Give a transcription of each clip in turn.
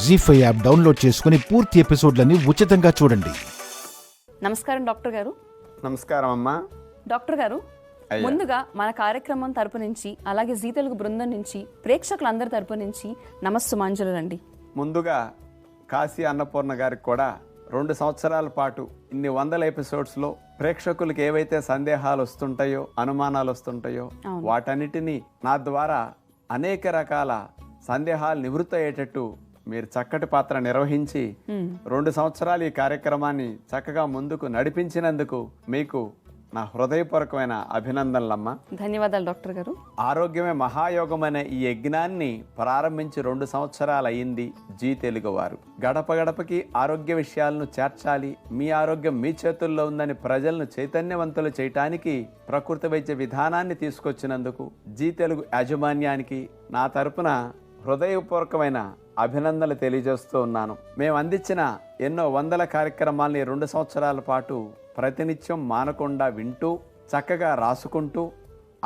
జీ5 app download చేసుకుని పూర్తి ఎపిసోడ్లని ఉచితంగా చూడండి. నమస్కారం డాక్టర్ గారు. నమస్కారం అమ్మా. డాక్టర్ గారు, ముందుగా మన కార్యక్రమం తరపు నుంచి అలాగే జీ తెలుగు బృందం నుంచి ప్రేక్షకులందరి తరపు నుంచి నమస్సుమాంజలులండి. ముందుగా కాశీ అన్నపూర్ణ గారికి కూడా 2 సంవత్సరాల పాటు ఇన్ని వందల ఎపిసోడ్స్లో ప్రేక్షకులకు ఏవైతే సందేహాలు వస్తుంటాయో, అనుమానాలు వస్తుంటాయో వాటన్నిటినీ నా ద్వారా అనేక రకాల సందేహాలు నివృత్తి అయ్యేటట్టు మీరు చక్కటి పాత్ర నిర్వహించి 2 సంవత్సరాలు ఈ కార్యక్రమాన్ని చక్కగా ముందుకు నడిపించినందుకు మీకు నా హృదయపూర్వకమైన అభినందనలమ్మా. ధన్యవాదాలు డాక్టర్ గారు. ఆరోగ్యమే మహాయోగం అనే ఈ యజ్ఞాన్ని ప్రారంభించి 2 సంవత్సరాలు అయింది జీ తెలుగు వారు. గడప గడపకి ఆరోగ్య విషయాలను చేర్చాలి, మీ ఆరోగ్యం మీ చేతుల్లో ఉందని ప్రజలను చైతన్యవంతులు చేయటానికి ప్రకృతి వైద్య విధానాన్ని తీసుకొచ్చినందుకు జీ తెలుగు యాజమాన్యానికి నా తరపున హృదయపూర్వకమైన అభినందనలు తెలియజేస్తూ ఉన్నాను. మేము అందించిన ఎన్నో వందల కార్యక్రమాల్ని 2 సంవత్సరాల పాటు ప్రతినిత్యం మానకుండా వింటూ చక్కగా రాసుకుంటూ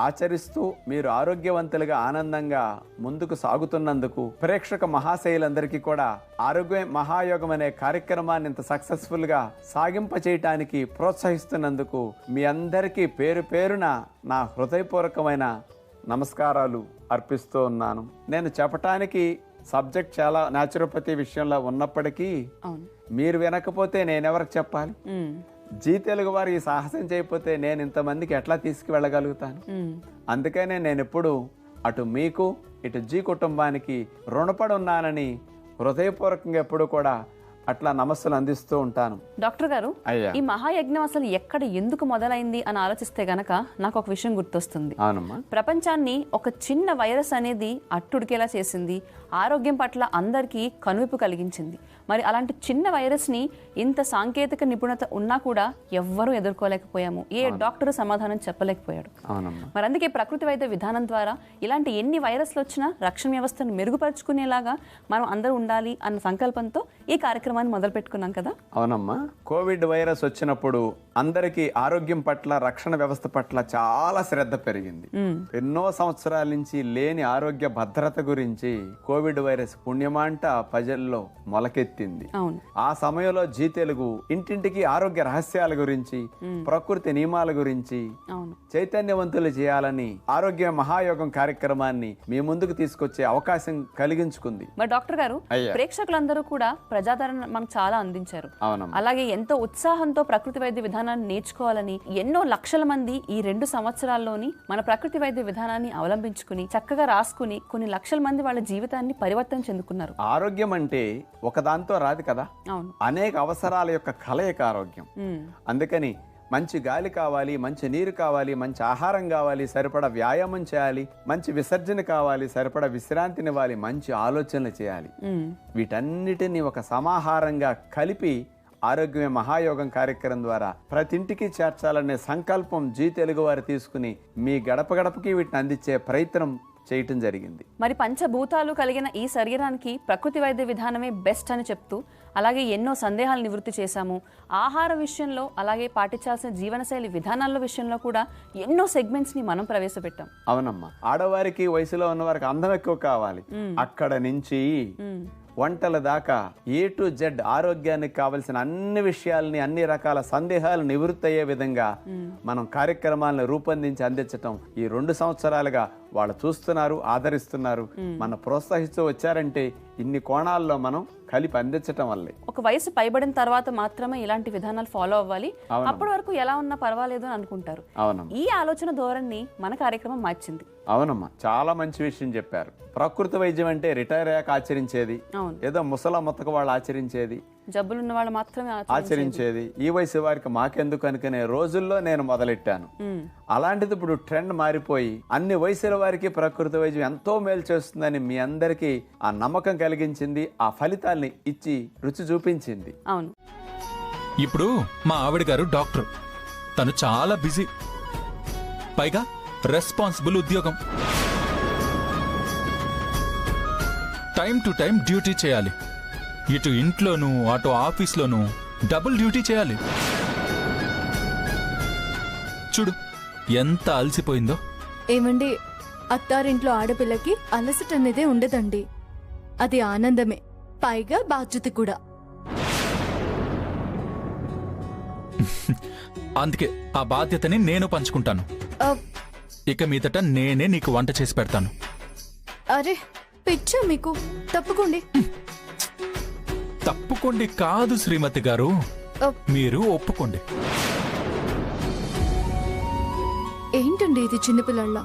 ఆచరిస్తూ మీరు ఆరోగ్యవంతులుగా ఆనందంగా ముందుకు సాగుతున్నందుకు ప్రేక్షక మహాశయులందరికీ కూడా ఆరోగ్యం మహాయోగం అనే కార్యక్రమాన్ని ఇంత సక్సెస్ఫుల్గా సాగింప చేయటానికి ప్రోత్సహిస్తున్నందుకు మీ అందరికీ పేరు పేరున నా హృదయపూర్వకమైన నమస్కారాలు అర్పిస్తూ ఉన్నాను. నేను చెప్పటానికి సబ్జెక్ట్ చాలా న్యాచురోపతి విషయంలో ఉన్నప్పటికీ మీరు వినకపోతే నేనెవరికి చెప్పాలి? జీ తెలుగు వారు ఈ సాహసం చేయకపోతే నేను ఇంతమందికి ఎట్లా తీసుకువెళ్ళగలుగుతాను? అందుకనే నేను ఎప్పుడు అటు మీకు ఇటు జీ కుటుంబానికి రుణపడి ఉన్నానని హృదయపూర్వకంగా ఎప్పుడు కూడా అట్లా నమస్సులు అందిస్తూ ఉంటాను. డాక్టర్ గారు, ఈ మహాయజ్ఞం అసలు ఎక్కడ ఎందుకు మొదలైంది అని ఆలోచిస్తే గనక నాకు ఒక విషయం గుర్తొస్తుంది. ప్రపంచాన్ని ఒక చిన్న వైరస్ అనేది అట్టుడికేలా చేసింది, ఆరోగ్యం పట్ల అందరికీ కనువిప్పు కలిగించింది. మరి అలాంటి చిన్న వైరస్ ని ఇంత సాంకేతిక నిపుణత ఉన్నా కూడా ఎవ్వరూ ఎదుర్కోలేకపోయాము, ఏ డాక్టర్ సమాధానం చెప్పలేకపోయాడు. మరి అందుకే ప్రకృతి వైద్య విధానం ద్వారా ఇలాంటి ఎన్ని వైరస్లు వచ్చినా రక్షణ వ్యవస్థను మెరుగుపరుచుకునేలాగా మనం అందరూ ఉండాలి అన్న సంకల్పంతో ఈ కార్యక్రమాన్ని మొదలు పెట్టుకున్నాం కదా. అవునమ్మా. కోవిడ్ వైరస్ వచ్చినప్పుడు అందరికీ ఆరోగ్యం పట్ల, రక్షణ వ్యవస్థ పట్ల చాలా శ్రద్ధ పెరిగింది. ఎన్నో సంవత్సరాల నుంచి లేని ఆరోగ్య భద్రత గురించి కోవిడ్ వైరస్ పుణ్యమాంట ప్రజల్లో మొలకెత్తింది. ఆ సమయంలో జీ తెలుగు ఇంటింటికి ఆరోగ్య రహస్యాల గురించి, ప్రకృతి నియమాల గురించి చైతన్యవంతులు చేయాలని ఆరోగ్య మహాయోగం కార్యక్రమాన్ని మీ ముందుకు తీసుకొచ్చే అవకాశం కలిగించుకుంది. మరి డాక్టర్ గారు, ప్రేక్షకులందరూ కూడా ప్రజాదరణ మనకు చాలా అందించారు. అలాగే ఎంతో ఉత్సాహంతో ప్రకృతి వైద్య విధానాన్ని నేర్చుకోవాలని ఎన్నో లక్షల మంది ఈ 2 సంవత్సరాల్లోని మన ప్రకృతి వైద్య విధానాన్ని అవలంబించుకుని చక్కగా రాసుకుని కొన్ని లక్షల మంది వాళ్ళ జీవితాన్ని పరివర్తన చెందుకున్నారు. ఆరోగ్యం అంటే ఒక దాంతో రాదు కదా, అనేక అవసరాల యొక్క కలయిక ఆరోగ్యం. అందుకని మంచి గాలి కావాలి, మంచి నీరు కావాలి, మంచి ఆహారం కావాలి, సరిపడా వ్యాయామం చేయాలి, మంచి విసర్జన కావాలి, సరిపడా విశ్రాంతినివ్వాలి, మంచి ఆలోచనలు చేయాలి. వీటన్నిటిని ఒక సమాహారంగా కలిపి ఆరోగ్యమే మహాయోగం కార్యక్రమం ద్వారా ప్రతి ఇంటికి చేర్చాలనే సంకల్పం జీ తెలుగు వారు తీసుకుని మీ గడప గడపకి వీటిని అందించే ప్రయత్నం చేయటం జరిగింది. మరి పంచభూతాలు కలిగిన ఈ శరీరానికి ప్రకృతి వైద్య విధానమే బెస్ట్ అని చెప్తూ అలాగే ఎన్నో సందేహాలు నివృత్తి చేశాము. ఆహార విషయంలో అలాగే పాటించాల్సిన జీవనశైలి విధానాల విషయంలో కూడా ఎన్నో సెగ్మెంట్స్ ని మనం ప్రవేశపెట్టాం. అవునమ్మా. ఆడవారికి, వయసులో ఉన్న వారికి అందం ఎక్కువ కావాలి, అక్కడ నుంచి వంటల దాకా ఏ టు జెడ్ ఆరోగ్యానికి కావలసిన అన్ని విషయాలని, అన్ని రకాల సందేహాలు నివృత్తి అయ్యే విధంగా మనం కార్యక్రమాలను రూపొందించి అందించటం ఈ 2 సంవత్సరాలుగా వాళ్ళు చూస్తున్నారు, ఆదరిస్తున్నారు. మనం ప్రోత్సహిస్తూ వచ్చారంటే ఇన్ని కోణాల్లో మనం కలిపి అందించటం వల్లే. ఒక వయసు పైబడిన తర్వాత మాత్రమే ఇలాంటి విధానాలు ఫాలో అవ్వాలి, అప్పటి వరకు ఎలా ఉన్నా పర్వాలేదు అని అనుకుంటారు. ఈ ఆలోచన ధోరణి మన కార్యక్రమం మార్చింది. అవునమ్మా, చాలా మంచి విషయం చెప్పారు. ప్రకృతి వైద్యం అంటే రిటైర్ అయ్యాక ఆచరించేది, ఏదో ముసలా ముత్తక వాళ్ళు ఆచరించేది, జబ్బులున్న వాళ్ళు మాత్రమే ఆచరించేది. ఈ వయసు వారికి మాకెందుకు అనుకునే రోజుల్లో నేను మొదలెట్టాను. అలాంటిది ఇప్పుడు ట్రెండ్ మారిపోయి అన్ని వయసుల వారికి ప్రకృతి వైద్యం ఎంతో మేలు చేస్తుందని మీ అందరికీ ఆ నమ్మకం కలిగించింది, ఆ ఫలితాల్ని ఇచ్చి రుచి చూపించింది. అవును. ఇప్పుడు మా ఆవిడ గారు డాక్టర్, తను చాలా బిజీ, పైగా రెస్పాన్సిబుల్ ఉద్యోగం. టైం టు టైం డ్యూటీ చేయాలి, ఇటు ఇంట్లోనూ అటు ఆఫీస్లోనూ డబుల్ డ్యూటీ చేయాలి. చూడు ఎంత అలసిపోయిందో. ఏమండి, అత్తారింట్లో ఆడపిల్లకి అలసట అనేదే ఉండదండి, అది ఆనందమే. పైగా బాధ్యత కూడా. అందుకే ఆ బాధ్యతని నేను పంచుకుంటాను. ఆ, ఇక మీదట నేనే నీకు వంట చేసి పెడతాను. అరే పిచ్చా మీకు? తప్పుకోండి. తప్పుకోండి కాదు శ్రీమతి గారు, ఆ, మీరు ఒప్పుకోండి. ఏంటండి ఇది చిన్నపిల్లళ్ళ?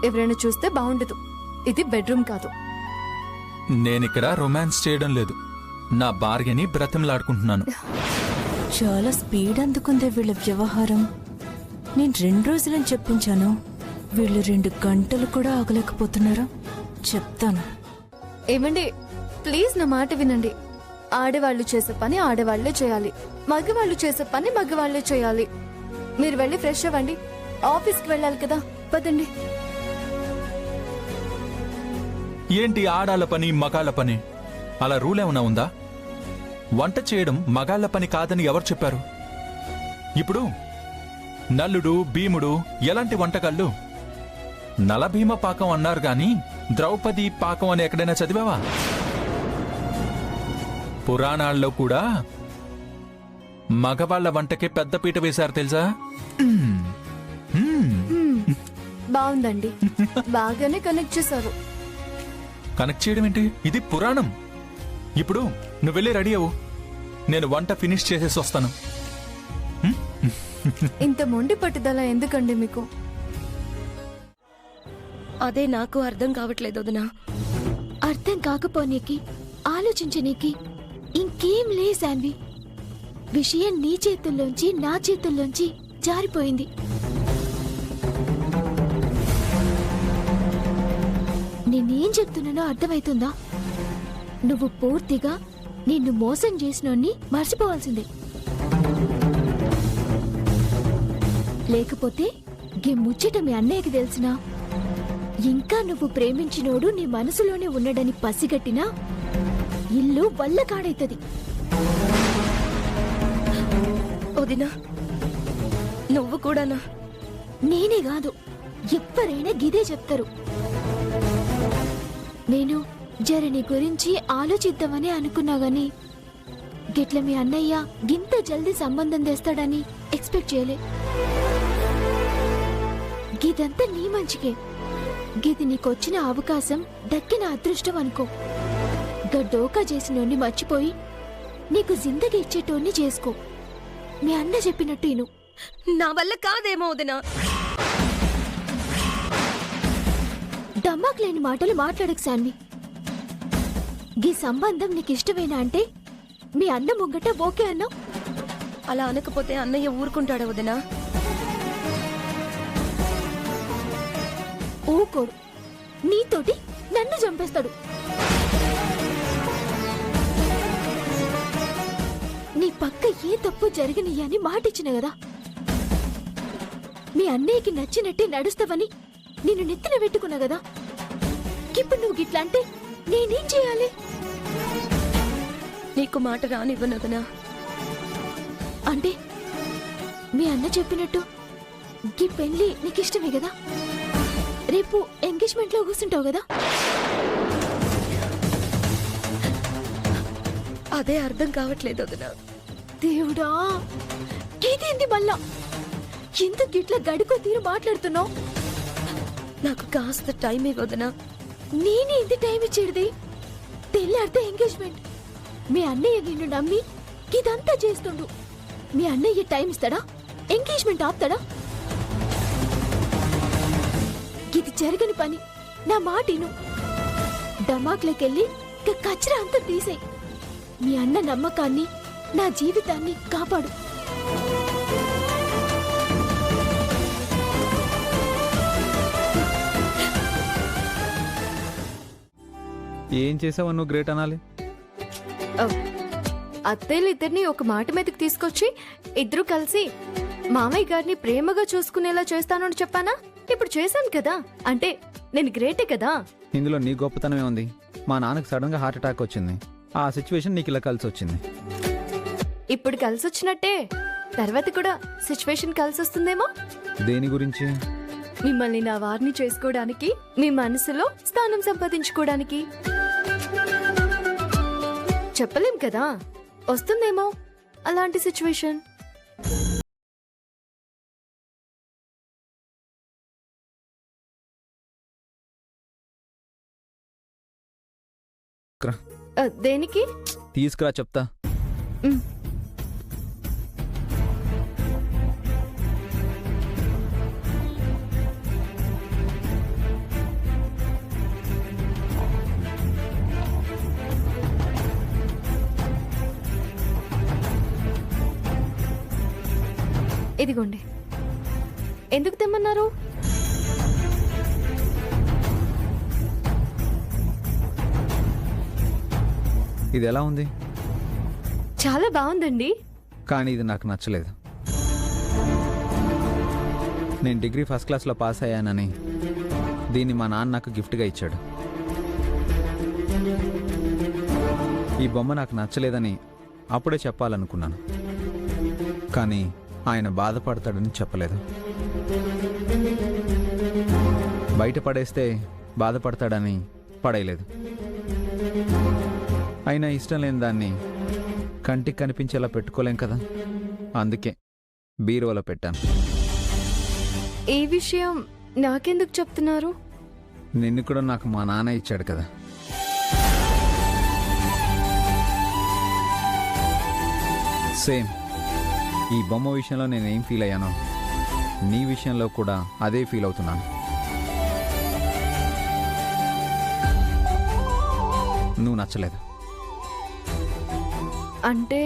ఎవరైనా చూస్తే బాగుండదు. ఇది బెడ్రూమ్ కాదు. నేనిక్కడ రొమాన్స్ చేయడం లేదు, నా భార్యని బ్రతిమలాడుకుంటున్నాను. చాలా స్పీడ్ అందుకుందే వీళ్ళ వ్యవహారం. నేను 2 రోజులని చెప్పించాను, వీళ్ళు 2 గంటలు కూడా ఆగలేకపోతున్నారు. చెప్తాను. ఏమండి ప్లీజ్ నా మాట వినండి. ఆడవాళ్ళు చేసే పని ఆడవాళ్లే చేయాలి, మగవాళ్ళు చేసే పని మగవాళ్లే చేయాలి. మీరు వెళ్ళి ఫ్రెష్ అవ్వండి, ఆఫీస్కి వెళ్ళాలి కదా. పదండి. ఏంటి ఆడాళ్ళ పని మగాళ్ళ పని? అలా రూల్ ఏమైనా ఉందా? వంట చేయడం మగాళ్ళ పని కాదని ఎవరు చెప్పారు? ఇప్పుడు నల్లుడు భీముడు ఎలాంటి వంటకాళ్ళు? నలభీమ పాకం అన్నారు గాని ద్రౌపది పాకం అని ఎక్కడైనా చదివావా? పురాణాల్లో కూడా మగవాళ్ల వంటకే పెద్దపీట వేశారు తెలుసా? బాగుందండి, బాగానే కనెక్ట్ చేశారు. కనెక్ట్ చేయడం ఏంటి? ఇది పురాణం. ఇప్పుడు నువ్వు వెళ్ళి రెడీ అవ్వు, నేను వంట ఫినిష్ చేసేసి వస్తాను. ఇంత మొండి పట్టుదల ఎందుకండి మీకు? అదే నాకు అర్థం కావట్లేదు వదినా. అర్థం కాకపోనీకి, ఆలోచించనీకి ఇంకేం లే శాన్వి. విషయం నీ చేతుల్లోంచి నా చేతుల్లోంచి జారిపోయింది. నేనేం చెప్తున్నానో అర్థమవుతుందా? నువ్వు పూర్తిగా నిన్ను మోసం చేసినోన్ని మర్చిపోవాల్సిందే. లేకపోతే గీ ముచ్చట మీ అన్నయ్యకి తెలిసినా, ఇంకా నువ్వు ప్రేమించినోడు నీ మనసులోనే ఉన్నాడని పసిగట్టినా ఇల్లు వల్ల కాడైతది. వదినా నువ్వు కూడానా? నేనే కాదు, ఎవ్వరైనా గిదే చెప్తారు. నేను జర నీ గురించి ఆలోచిద్దామని అనుకున్నా గాని గిట్ల మీ అన్నయ్య గింత జల్దీ సంబంధం తెస్తాడని ఎక్స్పెక్ట్ చేయలే. గిదంతా నీ మంచికే. గిది నీకొచ్చిన అవకాశం, దక్కిన అదృష్టం అనుకో. గడ్డోకా చేసినోన్ని మర్చిపోయి నీకు జిందగీ ఇచ్చేటోన్ని చేసుకో. మీ అన్న చెప్పినట్టు ఇను. నా వల్ల కాదేమో వదినా. డమ్మాక్ లేని మాటలు మాట్లాడకు శాన్వి. గీ సంబంధం నీకు ఇష్టమేనా అంటే మీ అన్న ముంగట ఓకే అన్నావు. అలా అనకపోతే అన్నయ్య ఊరుకుంటాడా వదినా? ఊకోడు, నీతోటి నన్ను చంపేస్తాడు. నీ పక్క ఏ తప్పు జరిగినయ్యని మాటిచ్చిన కదా. మీ అన్నయ్యకి నచ్చినట్టే నడుస్తావని నిన్ను నెత్తిన పెట్టుకున్నా కదా. ఇప్పుడు నువ్వు గిట్లా అంటే నేనేం చేయాలి? నీకు మాట రానివ్వను వదినా. అంటే మీ అన్న చెప్పినట్టు గీ పెళ్లి నీకు ఇష్టమే కదా. రేపు ఎంగేజ్మెంట్ లో కూర్చుంటావు కదా. అదే అర్థం కావట్లేదు వదినా. దేవుడా, ఇదేంది మళ్ళా? ఎందుకు ఇట్లా గడుకో తీరు మాట్లాడుతున్నావు? నాకు కాస్త టైం ఇవ్వదునా. నేనే ఇంత టైం ఇచ్చేది? తెల్లారితే ఎంగేజ్మెంట్. మీ అన్నయ్య నిన్ను నమ్మి ఇదంతా చేస్తుండు. మీ అన్నయ్య టైం ఇస్తాడా? ఎంగేజ్మెంట్ ఆపుతాడా? ఇది జరగని పని. నా మాటిను. డమాక్లోకెళ్ళి కచ్చరా అంతా తీసేయి. మీ అన్న నమ్మకాన్ని, నా జీవితాన్ని కాపాడు. ఏం చేసావు నువ్వు గ్రేట్ అనాలి? అత్తయ్యలు ఇద్దరిని ఒక మాట మీదకి తీసుకొచ్చి ఇద్దరు కలిసి మామయ్య గారిని ప్రేమగా చూసుకునేలా చేస్తానని చెప్పానా? ఇప్పుడు చేశాను కదా, అంటే నేను గ్రేటే కదా. ఇందులో నీ గొప్పతనమే ఉంది. మా నాన్నకు సడన్ గా హార్ట్ అటాక్ వచ్చింది. ఆ సిచ్యువేషన్ నీకు ఇలా కలిసి వచ్చింది. ఇప్పుడు కలిసి వచ్చినట్టే తర్వాత కూడా సిచ్యువేషన్ కలిసి వస్తుందేమో. దేని గురించి? మిమ్మల్ని నా వారిని చేసుకోవడానికి, మీ మనసులో స్థానం సంపాదించుకోవడానికి. చెప్పలేం కదా, వస్తుందేమో అలాంటి సిచ్యువేషన్. దేనికి? తీసుకురా చెప్తా. ఇదిగోండి. ఎందుకు తెమ్మన్నారు? ఇది ఎలా ఉంది? చాలా బాగుందండి. కానీ ఇది నాకు నచ్చలేదు. నేను డిగ్రీ ఫస్ట్ క్లాస్లో పాస్ అయ్యానని దీన్ని మా నాన్న నాకు గిఫ్ట్గా ఇచ్చాడు. ఈ బొమ్మ నాకు నచ్చలేదని అప్పుడే చెప్పాలనుకున్నాను, కానీ ఆయన బాధపడతాడని చెప్పలేదు. బయట పడేస్తే బాధపడతాడని పడేయలేదు. అయినా ఇష్టం లేని దాన్ని కంటికి కనిపించేలా పెట్టుకోలేం కదా, అందుకే బీరువాలో పెట్టాను. ఈ విషయం నాకెందుకు చెప్తున్నారు? నిన్ను కూడా నాకు మా నాన్న ఇచ్చాడు కదా. సేమ్ ఈ బొమ్మ విషయంలో నేనేం ఫీల్ అయ్యానో నీ విషయంలో కూడా అదే ఫీల్ అవుతున్నాను. నువ్వు నచ్చలేదు. అంటే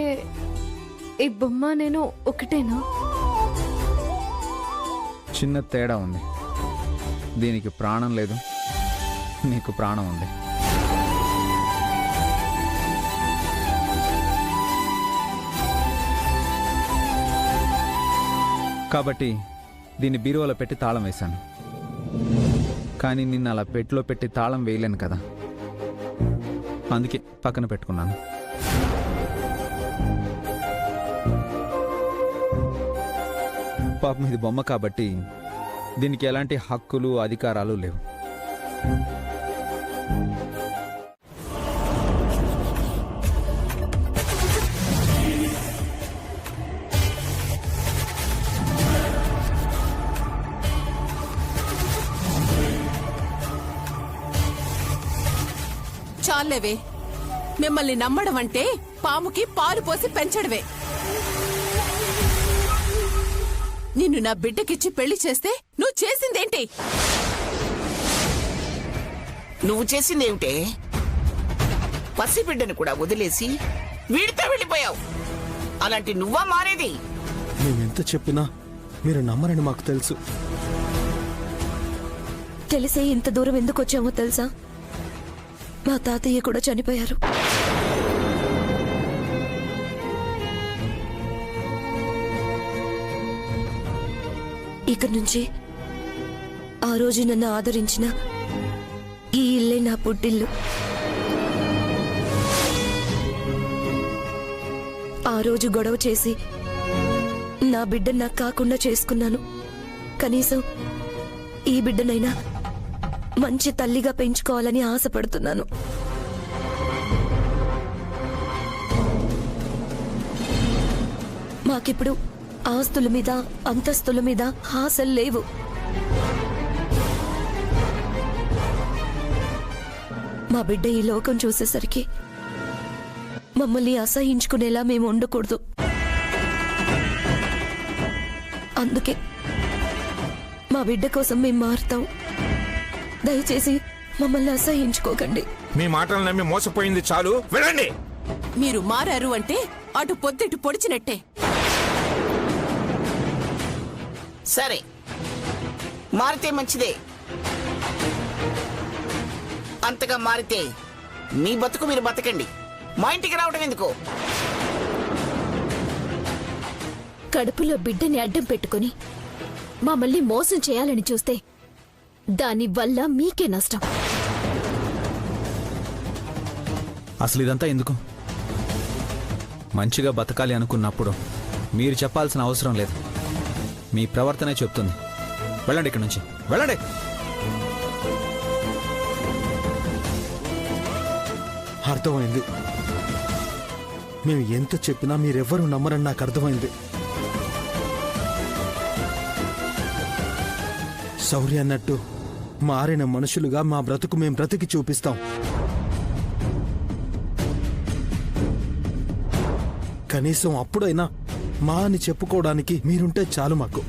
ఈ బొమ్మ నేను ఒకటేనా? చిన్న తేడా ఉంది. దీనికి ప్రాణం లేదు, నీకు ప్రాణం ఉంది. కాబట్టి దీన్ని బీరువాలో పెట్టి తాళం వేశాను. కానీ నిన్ను అలా పెట్టిలో పెట్టి తాళం వేయలేను కదా, అందుకే పక్కన పెట్టుకున్నాను. పాపం ఇది బొమ్మ కాబట్టి దీనికి ఎలాంటి హక్కులు అధికారాలు లేవు. చాలేవే, మిమ్మల్ని నమ్మడం అంటే పాముకి పాలు పోసి పెంచడమే. నిన్ను నా బిడ్డకిచ్చి పెళ్లి చేస్తే నువ్వు చేసిందేంటి? నువ్వు చేసిందేమిటే? పసిబిడ్డను కూడా వదిలేసి వీడితో వెళ్ళిపోయావు. అలాంటి నువ్వా మారేది? మేమెంత చెప్పినా మీరు నమ్మరని మాకు తెలుసు. తెలిసే ఇంత దూరం ఎందుకు వచ్చామో తెలుసా? మా తాతయ్య కూడా చనిపోయారు. ఇక నుంచి ఆ రోజు నన్ను ఆదరించిన ఈ ఇల్లే నా పుట్టిల్లు. ఆ రోజు గొడవ చేసి నా బిడ్డ నాకు కాకుండా చేసుకున్నాను. కనీసం ఈ బిడ్డనైనా మంచి తల్లిగా పెంచుకోవాలని ఆశపడుతున్నాను. మాకిప్పుడు ఆస్తుల మీద అంతస్తుల మీద ఆశలు లేవు. మా బిడ్డ ఈ లోకం చూసేసరికి మమ్మల్ని అసహించుకునేలా మేము ఉండకూడదు. అందుకే మా బిడ్డ కోసం మేము మారుతాం. దయచేసి మమ్మల్ని అసహించుకోకండి. మీ మాటలు నమ్మి మోసపోయింది చాలు, వెళ్ళండి. మీరు మారారు అంటే అటు పొద్దుటి పొడిచినట్టే. సరే, మారితే మంచిదే. అంతగా మారితే మీ బతుకు మీరు బతకండి. మా ఇంటికి రావడం ఎందుకు? కడుపులో బిడ్డని అడ్డం పెట్టుకుని మమ్మల్ని మోసం చేయాలని చూస్తే దాని వల్ల మీకే నష్టం. అసలు ఇదంతా ఎందుకు? మంచిగా బతకాలి అనుకున్నప్పుడు మీరు చెప్పాల్సిన అవసరం లేదు. మీ ప్రవర్తనే చెప్తుంది. వెళ్ళండి ఇక్కడి నుంచి, వెళ్ళండి. అర్థమైంది. మేము ఎంత చెప్పినా మీరెవ్వరూ నమ్మరని నాకు అర్థమైంది. శౌర్య అన్నట్టు మారిన మనుషులుగా మా బ్రతుకు మేం బ్రతికి చూపిస్తాం. కనీసం అప్పుడైనా మా అని చెప్పుకోవడానికి మీరుంటే చాలు మాకు.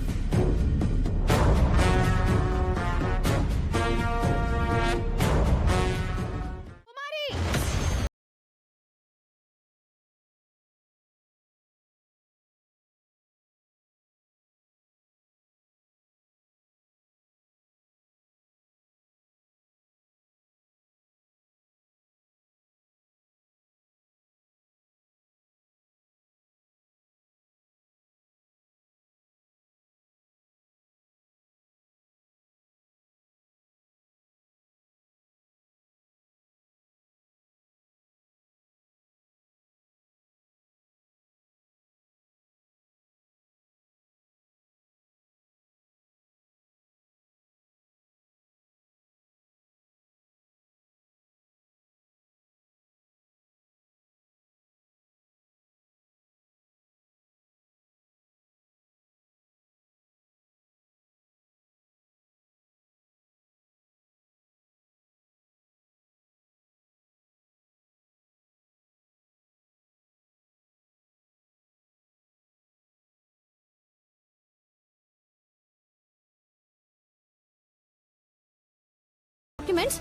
డాక్యుమెంట్స్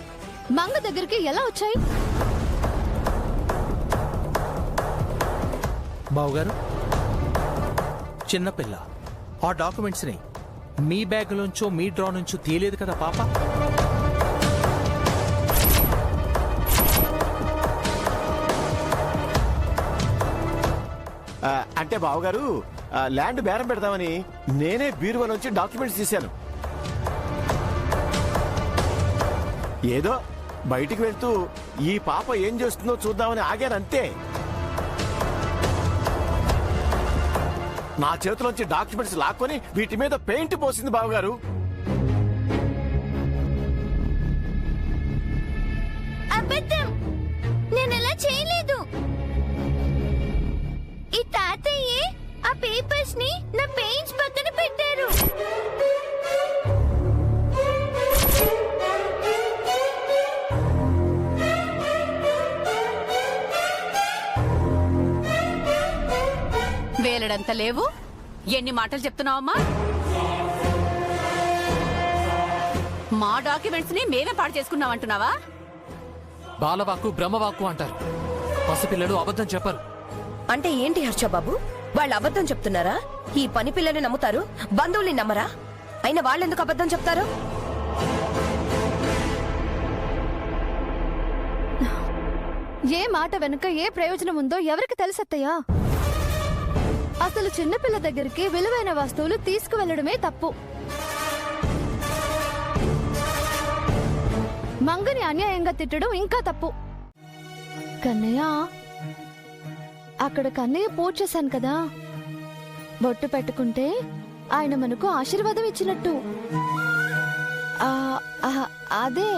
మంగ దగ్గరికి ఎలా వచ్చాయి? బావుగారు, చిన్నపిల్ల ఆ డాక్యుమెంట్స్ ని మీ బ్యాగ్ నుంచో మీ డ్రా నుంచో తీయలేదు కదా పాప. అంటే బావగారు, ల్యాండ్ బేరం పెడదామని నేనే బీరువా నుంచి డాక్యుమెంట్స్ తీశాను. ఏదో బయటికి వెళ్తూ ఈ పాప ఏం చేస్తుందో చూద్దామని ఆగాను అంతే. నా చేతిలోంచి డాక్యుమెంట్స్ లాక్కొని వీటి మీద పెయింట్ పోసింది బావగారు. అబద్ధం, నేనలా చేయలేదు. ఈ తాతయ్యే ఆ పేపర్స్ ని నా పెయింట్స్ పక్కన పెట్టారు. వేలడంత లేవు. ఎన్ని మాటలు చెప్తున్నావమ్మా? మా డాక్యుమెంట్స్ ని మేమే పాడు చేసుకున్నామంటున్నావా? బాలవాక్కు బ్రహ్మవాక్కు అంటారు. పసిపిల్లలు అబద్ధం చెప్పరు. అంటే ఏంటి హర్షబాబు, వాళ్ళు అబద్ధం చెప్తున్నారా? ఈ పని పిల్లల్ని నమ్ముతారు, బంధువుల్ని నమ్మరా? అయినా వాళ్ళెందుకు అబద్ధం చెప్తారు? ఏ మాట వెనుక ఏ ప్రయోజనం ఉందో ఎవరికి తెలుసత్తయ్యా? అసలు చిన్నపిల్ల దగ్గరికి విలువైన వస్తువులు తీసుకువెళ్లడమే తప్పు. మంగని అన్యాయంగా తిట్టడం ఇంకా తప్పు. కన్నయ్య, అక్కడ కన్నయ్య పూజ చేశాను కదా, బొట్టు పెట్టుకుంటే ఆయన మనకు ఆశీర్వాదం ఇచ్చినట్టు. అదే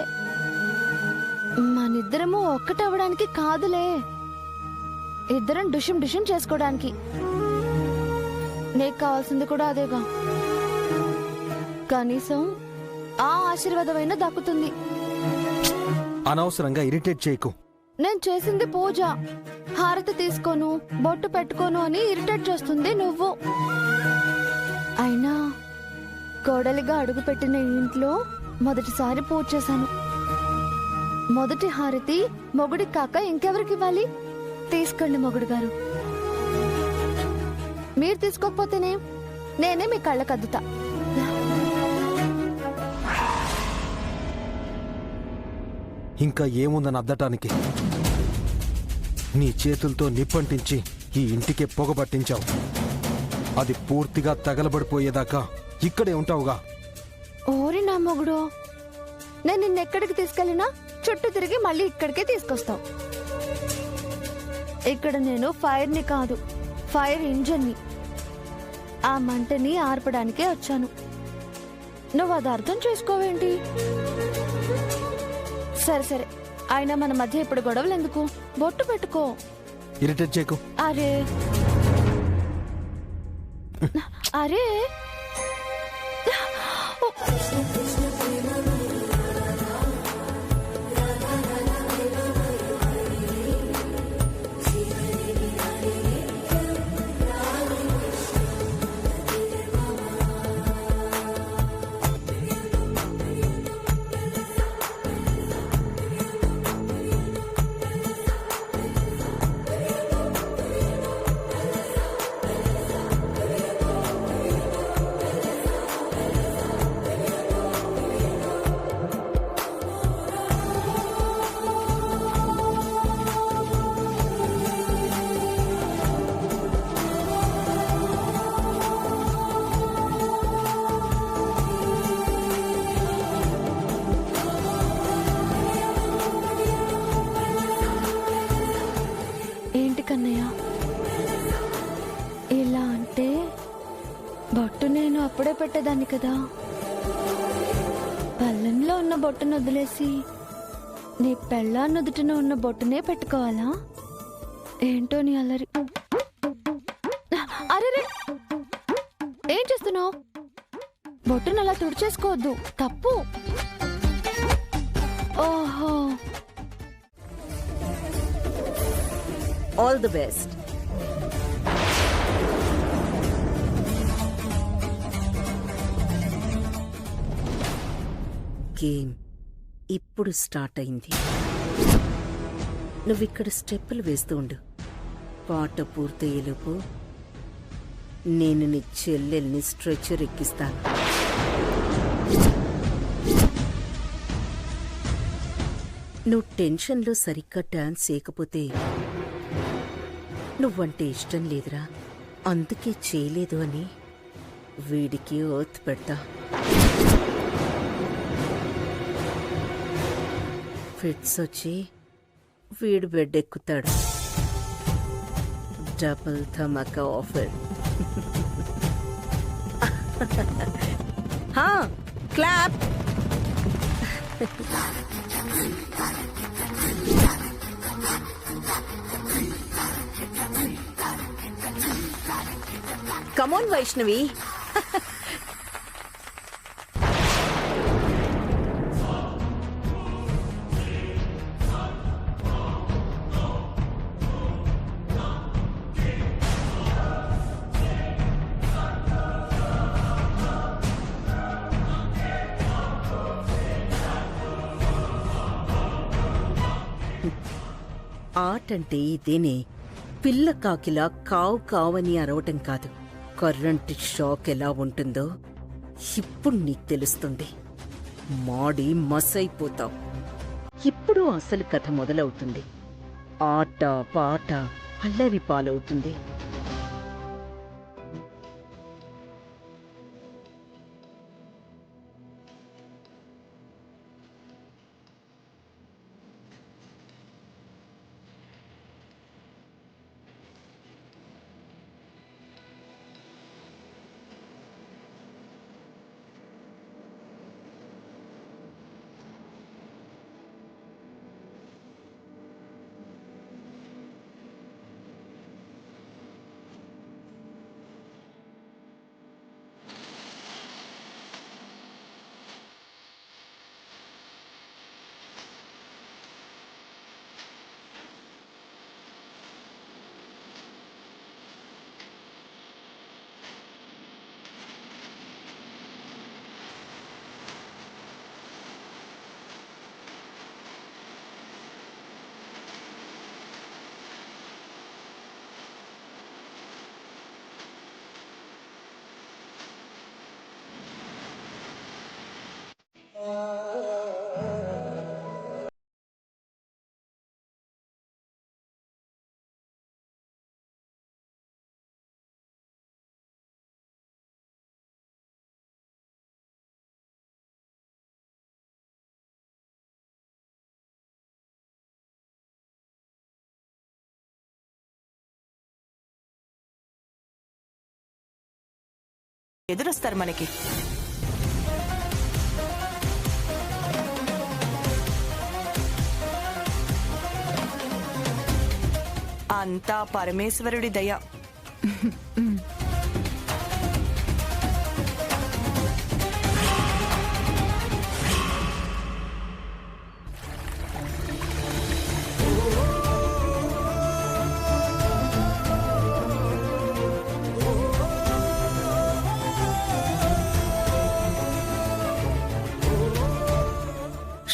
మనిద్దరము ఒక్కటవ్వడానికి కాదులే, ఇద్దరం డుషం డుషం చేసుకోవడానికి. నీకు కావాల్సింది కూడా అదేగా. కనీసం ఆ ఆశీర్వాదమైనా దక్కుతుంది. అనవసరంగా ఇరిటేట్ చేయకు. నేను చేసింది పూజ, హారతి తీసుకోను, బొట్టు పెట్టుకోను అని ఇరిటేట్ చేస్తుంది నువ్వు. అయినా కోడలిగా అడుగుపెట్టిన ఇంట్లో మొదటిసారి పూజ చేశాను. మొదటి హారతి మొగుడికి కాక ఇంకెవరికి ఇవ్వాలి? తీసుకోండి మొగుడు గారు. మీరు తీసుకోకపోతేనే నేనే మీ కళ్ళకద్దుతా. ఇంకా ఏముందని అద్దటానికి? నీ చేతులతో నిప్పంటించి ఈ ఇంటికే పొగ పట్టించావు. అది పూర్తిగా తగలబడిపోయేదాకా ఇక్కడే ఉంటావుగా. ఓరి నా మొగుడు, నేను నిన్నెక్కడికి తీసుకెళ్ళినా చుట్టూ తిరిగి మళ్ళీ ఇక్కడికే తీసుకొస్తావు. ఇక్కడ నేను ఫైర్ని కాదు, ఫైర్ ఇంజన్ని. ఆ మంటని ఆర్పడానికే వచ్చాను. నువ్వు అది అర్థం చేసుకోవేంటి? సరే సరే, అయినా మన మధ్య ఇప్పుడు గొడవలు ఎందుకు? బొట్టు పెట్టుకో. ఇరిటేట్ చేయకు. అరే అరే ఏంటి కన్నయ్య ఇలా అంటే బొట్టు నేను అప్పుడే పెట్టేదాన్ని కదా. పళ్ళెంలో ఉన్న బొట్టును వదిలేసి నీ పెళ్ళాన్నొదుటిన ఉన్న బొట్టునే పెట్టుకోవాలా ఏంటో నీ అల్లరి. అరే ఏం చేస్తున్నావు? బొట్టును అలా తుడిచేసుకోవద్దు, తప్పు. ఓహో, ఆల్ ది బెస్ట్. గేమ్ ఇప్పుడు స్టార్ట్ అయింది. నువ్విక్కడ స్టెప్పులు వేస్తూ ఉండు. పాట పూర్తయ్యేలోపు నేను నీ చెల్లెల్ని స్ట్రెచర్ ఎక్కిస్తాను. నువ్వు టెన్షన్లో సరిగ్గా డాన్స్ చేయకపోతే నువ్వంటే ఇష్టం లేదురా, అందుకే చేయలేదు అని వీడికి ఓత్ పెడతా. ఫిట్స్ వచ్చి వీడు బెడ్ ఎక్కుతాడు. డబుల్ ధమాకా ఆఫర్. క్లాప్. కమోన్ వైష్ణవి. ఆటంటే ఇదేనే. పిల్ల కాకిలా కావు కావని అరవటం కాదు. కర్రంటి షాక్ ఎలా ఉంటుందో ఇప్పుడు నీకు తెలుస్తుంది. మాడి మసైపోతావు. ఇప్పుడు అసలు కథ మొదలవుతుంది. ఆట పాట అల్లరి పాలవుతుంది. ఎదురొస్తారు మనకి. అంతా పరమేశ్వరుడి దయ.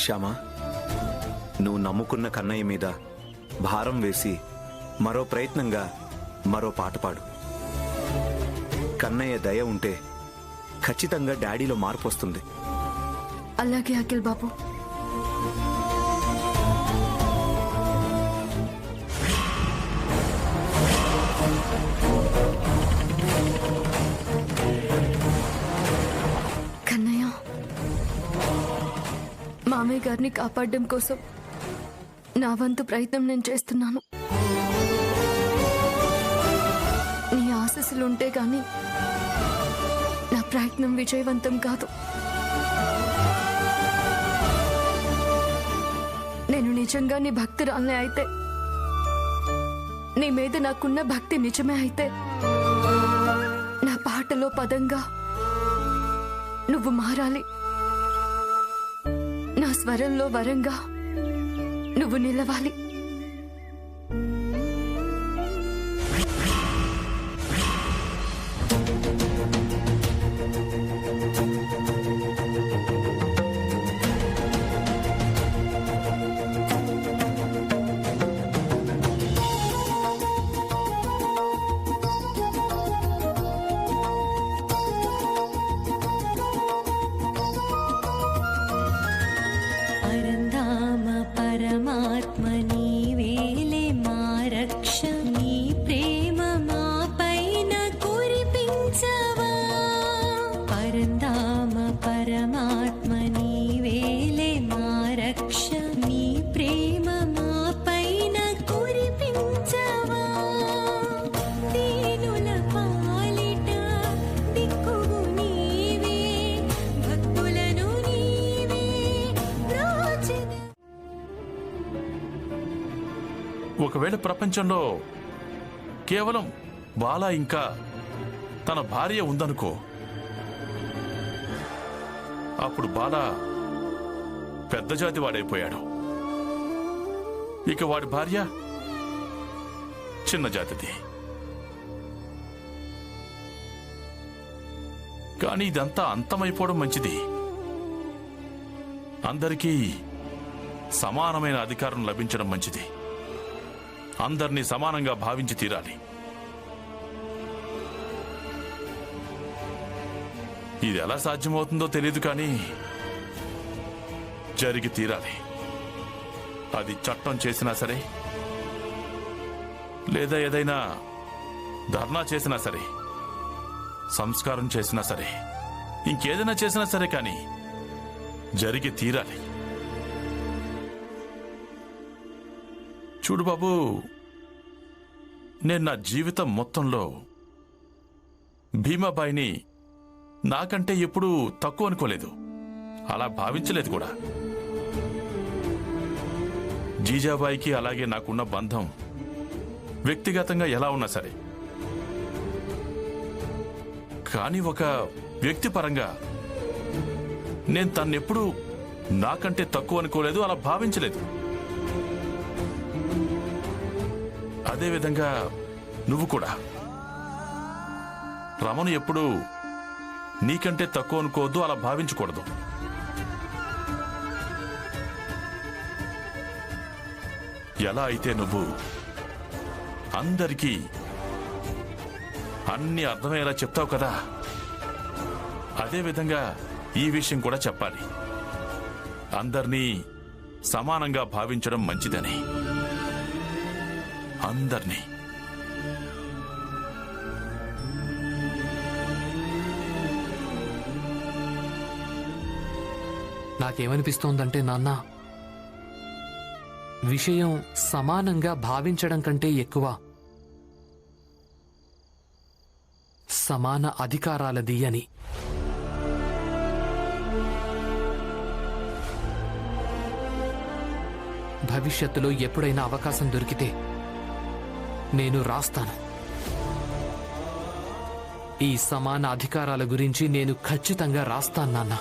శ్యామ, నువ్వు నమ్ముకున్న కన్నయ్య మీద భారం వేసి మరో ప్రయత్నంగా మరో పాట పాడు. కన్నయ్య దయ ఉంటే ఖచ్చితంగా డాడీలో మార్పు వస్తుంది. అలాగే అఖిల్ బాబు. కన్నయ్య, మామయ్య గారిని కాపాడడం కోసం నా వంతు ప్రయత్నం నేను చేస్తున్నాను. నీ ఆశీస్సులు ఉంటే గాని నా ప్రయత్నం విజయవంతం కాదు. నేను నిజంగా నీ భక్తురాలనే అయితే, నీ మీద నాకున్న భక్తి నిజమే అయితే, నా పాటలో పదంగా నువ్వు మారాలి. నా స్వరంలో వరంగా నువ్వు నిలవాలి. ఒకవేళ ప్రపంచంలో కేవలం బాలా ఇంకా తన భార్య ఉందనుకో, అప్పుడు బాలా పెద్ద జాతి వాడైపోయాడు. ఇక వాడి భార్య చిన్న జాతిది. కానీ ఇదంతా అంతమైపోవడం మంచిది. అందరికీ సమానమైన అధికారం లభించడం మంచిది. అందరినీ సమానంగా భావించి తీరాలి. ఇది ఎలా సాధ్యమవుతుందో తెలియదు, కానీ జరిగి తీరాలి. అది చట్టం చేసినా సరే, లేదా ఏదైనా ధర్నా చేసినా సరే, సంస్కారం చేసినా సరే, ఇంకేదైనా చేసినా సరే, కానీ జరిగి తీరాలి. చూడు బాబు, నేను నా జీవితం మొత్తంలో భీమాబాయిని నాకంటే ఎప్పుడూ తక్కువ అనుకోలేదు, అలా భావించలేదు కూడా. జీజాబాయికి అలాగే నాకున్న బంధం వ్యక్తిగతంగా ఎలా ఉన్నా సరే, కానీ ఒక వ్యక్తిపరంగా నేను తన్నెప్పుడూ నాకంటే తక్కువ అనుకోలేదు, అలా భావించలేదు. అదేవిధంగా నువ్వు కూడా రమను ఎప్పుడూ నీకంటే తక్కువ అనుకోవద్దు, అలా భావించకూడదు. ఎలా అయితే నువ్వు అందరికీ అన్ని అర్థమయ్యేలా చెప్తావు కదా, అదేవిధంగా ఈ విషయం కూడా చెప్పాలి. అందరినీ సమానంగా భావించడం మంచిదని. అందరినీ. నాకేమనిపిస్తోందంటే నాన్న, విషయం సమానంగా భావించడం కంటే ఎక్కువ సమాన అధికారాలది అని. భవిష్యత్తులో ఎప్పుడైనా అవకాశం దొరికితే నేను రాస్తాను. ఈ సమాన అధికారాల గురించి నేను ఖచ్చితంగా రాస్తాను నాన్న.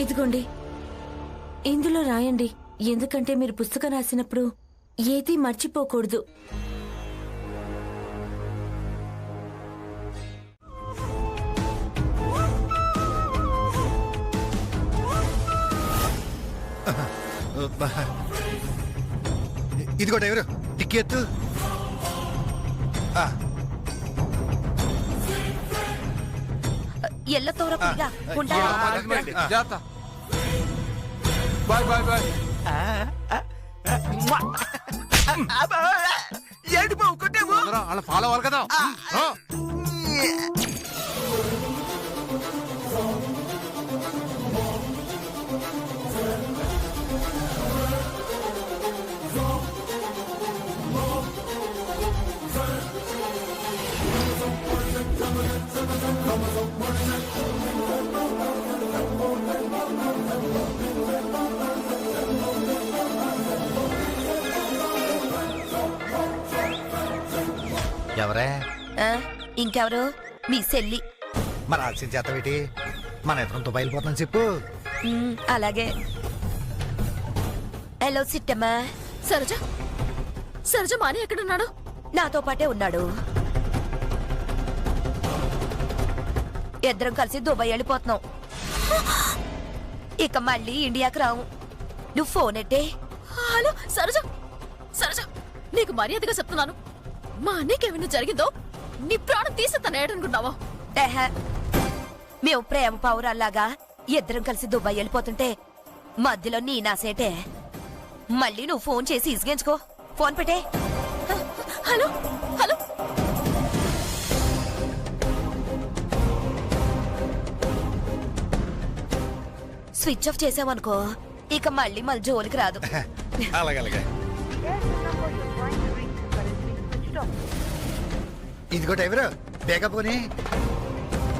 ఇదిగోండి, ఇందులో రాయండి. ఎందుకంటే మీరు పుస్తకం రాసినప్పుడు ఏదీ మర్చిపోకూడదు. ఇదిగో డ్రైవరు, టికెట్. ఎల్ల తోరకుడిగా బాయ్ బాయ్ బాయ్. ఏంటి బాబు కొట్టావు? అలా ఫాలో అవ్వాలి కదా. ఎవరే? ఇంకెవరు? మీ సెల్లి. మరి ఆలస్యం చేస్తావేటి? మన ఇద్దరం దుబాయ్ వెళ్ళిపోతున్నాం చెప్పు. అలాగే. హలో సిట్టమ్మా. సరోజ, సరోజ మాని ఎక్కడున్నాడు? నాతో పాటే ఉన్నాడు. ఇద్దరం కలిసి దుబాయ్ వెళ్ళిపోతున్నాం. ఇక మళ్ళీ ఇండియాకి రావు. నువ్వు ఫోన్ ఎట్టే. హలో సరోజ, సరోజ నీకు మర్యాదగా చెప్తున్నాను. మా అన్నయ్యకి ఏమైనా జరిగిందో నీ ప్రాణం తీసేస్తాను ఏడనుకున్నావా? మేము ప్రేమ పౌరాల్లాగా ఇద్దరం కలిసి దుబాయ్ వెళ్ళిపోతుంటే మధ్యలో నీ నాసేటే. మళ్ళీ నువ్వు ఫోన్ చేసి ఇసిగించుకో. ఫోన్ పెట్టే. Hello hello. స్విచ్ ఆఫ్ చేసావనుకో ఇక మళ్ళీ జోలికి రాదు. అలాగే. ఇదిగో డ్రైవరు, బేగా పోనీ.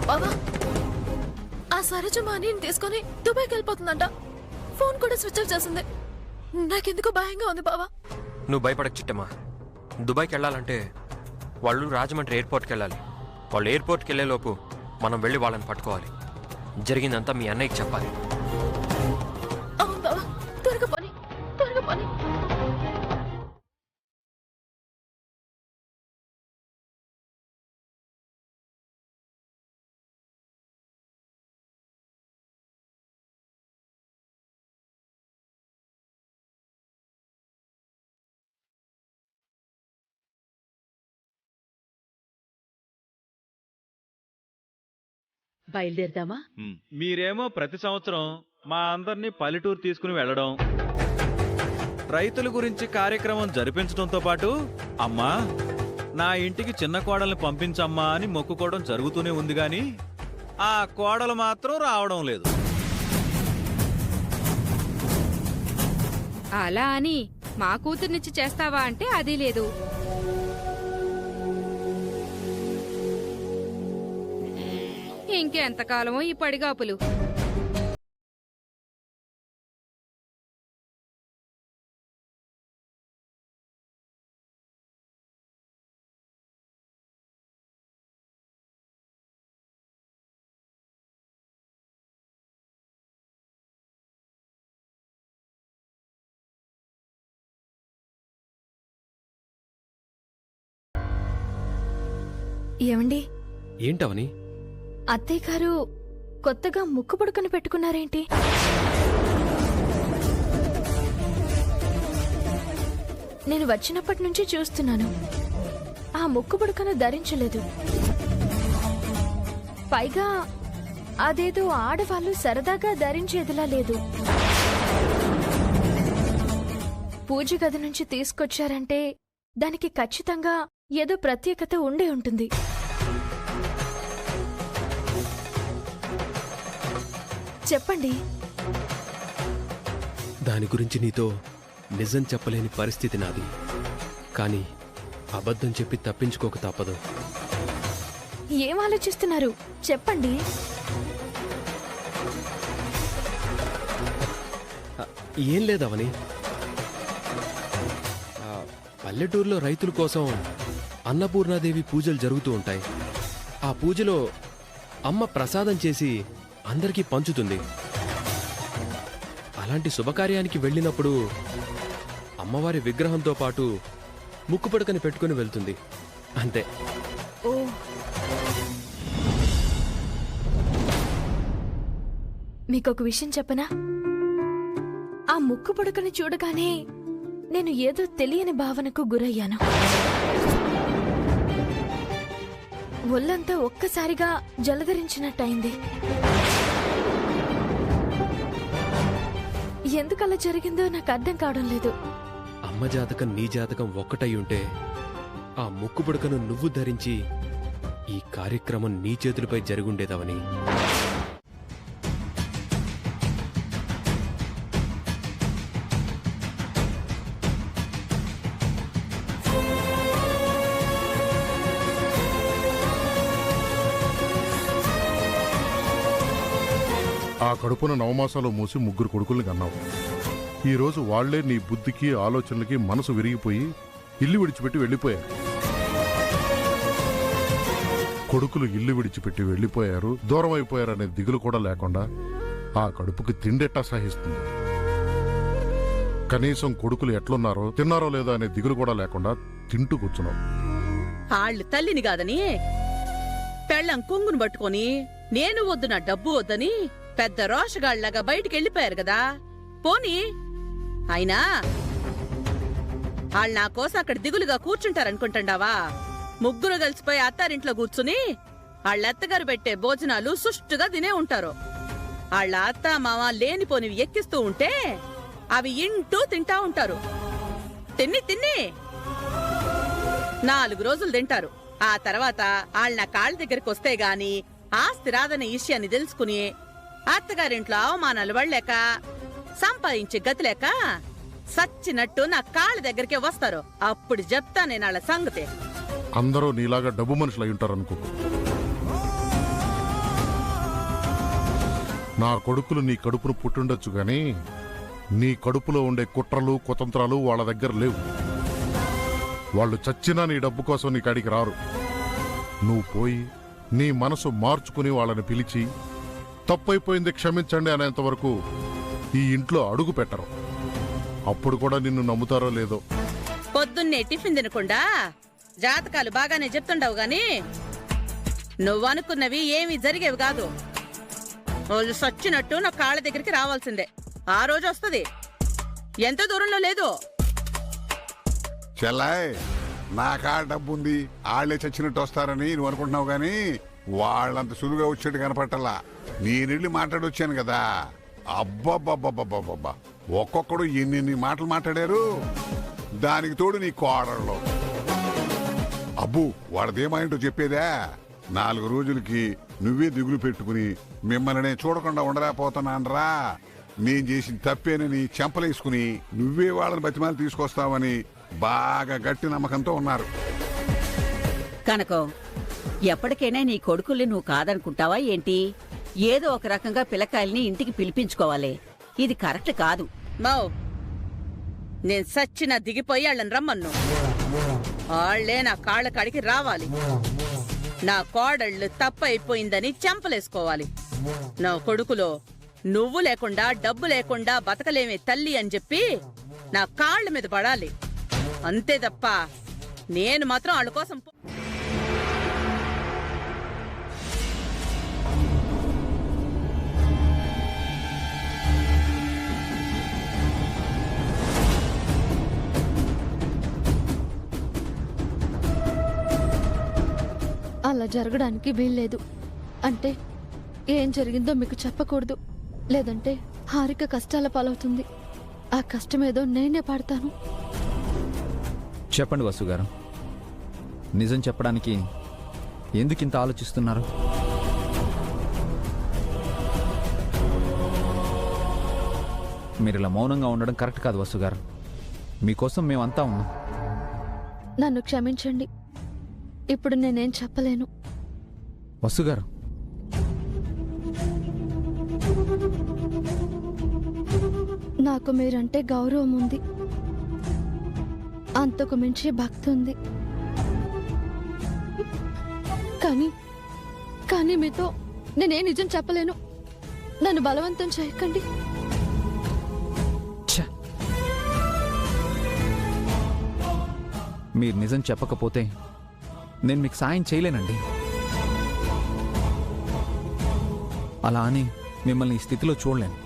బాబా, ఆ సరోజ మాని తీసుకొని దుబాయ్కి వెళ్ళిపోతుందంట. ఫోన్ కూడా స్విచ్ ఆఫ్ చేసింది. నాకెందుకో భయంగా ఉంది బాబా. నువ్వు భయపడకు చిట్టమ్మా. దుబాయ్కి వెళ్ళాలంటే వాళ్ళు రాజమండ్రి ఎయిర్పోర్ట్కి వెళ్ళాలి. వాళ్ళు ఎయిర్పోర్ట్కి వెళ్ళేలోపు మనం వెళ్ళి వాళ్ళని పట్టుకోవాలి. జరిగిందంతా మీ అన్నయ్యకి చెప్పాలి. అవును బాబా, త్వరగా పని, త్వరగా పని. బయలుదేరదామా? మీరేమో ప్రతి సంవత్సరం మా అందరినీ పల్లెటూరు తీసుకుని వెళ్ళడం, రైతుల గురించి కార్యక్రమం జరిపించడంతో పాటు అమ్మా నా ఇంటికి చిన్న కోడల్ని పంపించమ్మా అని మొక్కుకోవడం జరుగుతూనే ఉంది గాని ఆ కోడలు మాత్రం రావడం లేదు. అలా అని మా కూతుర్నిచ్చి చేస్తావా అంటే అది లేదు. ఇంకెంతకాలమో ఈ పడిగాపులు. ఏమండి? ఏంటవని? అత్తయ్య గారు కొత్తగా ముక్కు పుడకను పెట్టుకున్నారేంటి? నేను వచ్చినప్పటి నుంచి చూస్తున్నాను. ఆ ముక్కు పుడకను ధరించలేదు. పైగా అదేదో ఆడవాళ్ళు సరదాగా ధరించేదిలా లేదు. పూజ గది నుంచి తీసుకొచ్చారంటే దానికి ఖచ్చితంగా ఏదో ప్రత్యేకత ఉండే ఉంటుంది. చెప్పండి. దాని గురించి నీతో నిజం చెప్పలేని పరిస్థితి నాది. కానీ అబద్ధం చెప్పి తప్పించుకోక తప్పదు. ఏం ఆలోచిస్తున్నారు? చెప్పండి. ఏం లేదవని పల్లెటూరులో రైతుల కోసం అన్నపూర్ణాదేవి పూజలు జరుగుతూ ఉంటాయి. ఆ పూజలో అమ్మ ప్రసాదం చేసి అందరికీ పంచుతుంది. అలాంటి శుభకార్యానికి వెళ్ళినప్పుడు అమ్మవారి విగ్రహంతో పాటు ముక్కు పడకని పెట్టుకుని వెళ్తుంది. అంతే. ఓ మీకొక విషయం చెప్పనా? ఆ ముక్కు పుడకని చూడగానే నేను ఏదో తెలియని భావనకు గురయ్యాను. ఒళ్ళంతా ఒక్కసారిగా జలధరించినట్టయింది. ఎందుకలా జరిగిందో నాకు అర్థం కావడం లేదు. అమ్మ జాతకం నీ జాతకం ఒక్కటై ఉంటే ఆ ముక్కు పుడకను నువ్వు ధరించి ఈ కార్యక్రమం నీ చేతులపై జరుగుండేదవని. ఆ కడుపున నవమాసాలు మూసి 3 కొడుకుల్ని కన్నావు. ఈరోజు వాళ్లే నీ బుద్ధికి ఆలోచనలకి మనసు విరిగిపోయి ఇల్లు విడిచిపెట్టి వెళ్ళిపోయారు. కొడుకులు ఇల్లు విడిచిపెట్టి వెళ్ళిపోయారు, దూరం అయిపోయారనే దిగులు కూడా లేకుండా ఆ కడుపుకి తిండెట్టా సహిస్తుంది. కనీసం కొడుకులు ఎట్లున్నారో తిన్నారో లేదో అనే దిగులు కూడా లేకుండా తింటూ కూర్చున్నావు. ఆళ్ళు తల్లిని కాదని పెళ్ళం కొంగును పట్టుకొని నేను వద్దు నా డబ్బు వద్దని పెద్ద రోషగాళ్లాగా బయటికెళ్ళిపోయారు కదా. పోనీ అయినా వాళ్ళు నా కోసం అక్కడ దిగులుగా కూర్చుంటారనుకుంటాండావా? 3 కలిసిపోయి అత్తారింట్లో కూర్చుని వాళ్ళత్తగారు పెట్టే భోజనాలు సుష్టుగా తినే ఉంటారు. వాళ్ళ అత్త మామ లేనిపోనివి ఎక్కిస్తూ ఉంటే అవి ఇంటూ తింటా ఉంటారు. తిన్ని 4 రోజులు తింటారు. ఆ తర్వాత వాళ్ళ నా కాళ్ళ దగ్గరికి వస్తే గాని ఆస్తి రాదనే విషయాన్ని తెలుసుకుని అత్తగారింట్లో అవమానాలు పడలేక సంపాదించే గతి లేక సచ్చినట్టు నా కాళ్ళ దగ్గరికే వస్తారు. అప్పుడు చెప్తా నేను వాళ్ళ సంగతే. అందరూ నీలాగా డబ్బు మనుషులు అయి ఉంటారనుకో. నా కొడుకులు నీ కడుపును పుట్టుండొచ్చు గాని నీ కడుపులో ఉండే కుట్రలు కుతంత్రాలు వాళ్ళ దగ్గర లేవు. వాళ్ళు చచ్చినా నీ డబ్బు కోసం నీ కాడికి రారు. నువ్వు పోయి నీ మనసు మార్చుకుని వాళ్ళని పిలిచి తప్పైపోయింది క్షమించండి అనేంత వరకు ఈ ఇంట్లో అడుగు పెట్టరు. అప్పుడు కూడా నిన్ను నమ్ముతారో లేదో. పొద్దున్నే టిఫిన్ తినకుండా జాతకాలు బాగానే చెప్తుండవు గాని నువ్వనుకున్నవి ఏమీ జరిగేవి కాదు. వాళ్ళు సచ్చినట్టు నా కాళ్ళ దగ్గరికి రావాల్సిందే. ఆ రోజు వస్తుంది, ఎంత దూరంలో లేదు. చెల్లాయ్, నా కాడ డబ్బుంది ఆళ్లే చచ్చినట్టు వస్తారని నువ్వు అనుకుంటున్నావు గాని వాళ్ళంత సులువుగా వచ్చేట్టు కనపట్టలా. నేనెళ్ళి మాట్లాడొచ్చాను కదా. అబ్బబ్బబ్బబ్బబ్బబ్బా, ఒక్కొక్కడు ఎన్ని మాటలు మాట్లాడారు. దానికి తోడు నీ కోడళ్ళు. అబ్బు, వాడదేమైంటో చెప్పేదా? 4 రోజులకి నువ్వే దిగులు పెట్టుకుని మిమ్మల్ని నేను చూడకుండా ఉండలేకపోతున్నానరా. నేను చేసిన తప్పేనని చెంపలేసుకుని నువ్వే వాళ్ళని బతిమాలు తీసుకొస్తావని బాగా గట్టి నమ్మకంతో ఉన్నారు. కనకం, ఎప్పటికైనా నీ కొడుకుల్ని నువ్వు కాదనుకుంటావా ఏంటి? ఏదో ఒక రకంగా పిల్లకాయల్ని ఇంటికి పిలిపించుకోవాలి. ఇది కరెక్ట్ కాదు. మౌ, నేను సచ్చినా దిగిపోయి వాళ్ళని రమ్మన్ను. వాళ్లే నా కాళ్ళ కాడికి రావాలి. నా కోడళ్ళు తప్పైపోయిందని చెంపలేసుకోవాలి. నా కొడుకులో నువ్వు లేకుండా డబ్బు లేకుండా బతకలేమే తల్లి అని చెప్పి నా కాళ్ళ మీద పడాలి. అంతే తప్ప నేను మాత్రం వాళ్ళ కోసం అలా జరగడానికి వీల్లేదు. అంటే ఏం జరిగిందో మీకు చెప్పకూడదు, లేదంటే హారిక కష్టాల పాలవుతుంది. ఆ కష్టమేదో నేనే పడతాను. చెప్పండి వసు గారు, నిజం చెప్పడానికి ఎందుకింత ఆలోచిస్తున్నారు? మీరు ఇలా మౌనంగా ఉండడం కరెక్ట్ కాదు వసు గారు. మీకోసం మేమంతా ఉన్నాం. నన్ను క్షమించండి, ఇప్పుడు నేనేం చెప్పలేను. వసు గారు, నాకు మీరంటే గౌరవం ఉంది, అంతకు మించి భక్తి ఉంది. కానీ మీతో నేనే నిజం చెప్పలేను. నన్ను బలవంతం చేయకండి. మీరు నిజం చెప్పకపోతే నేను మీకు సాయం చేయలేనండి. అలా అని మిమ్మల్ని ఈ స్థితిలో చూడలేను.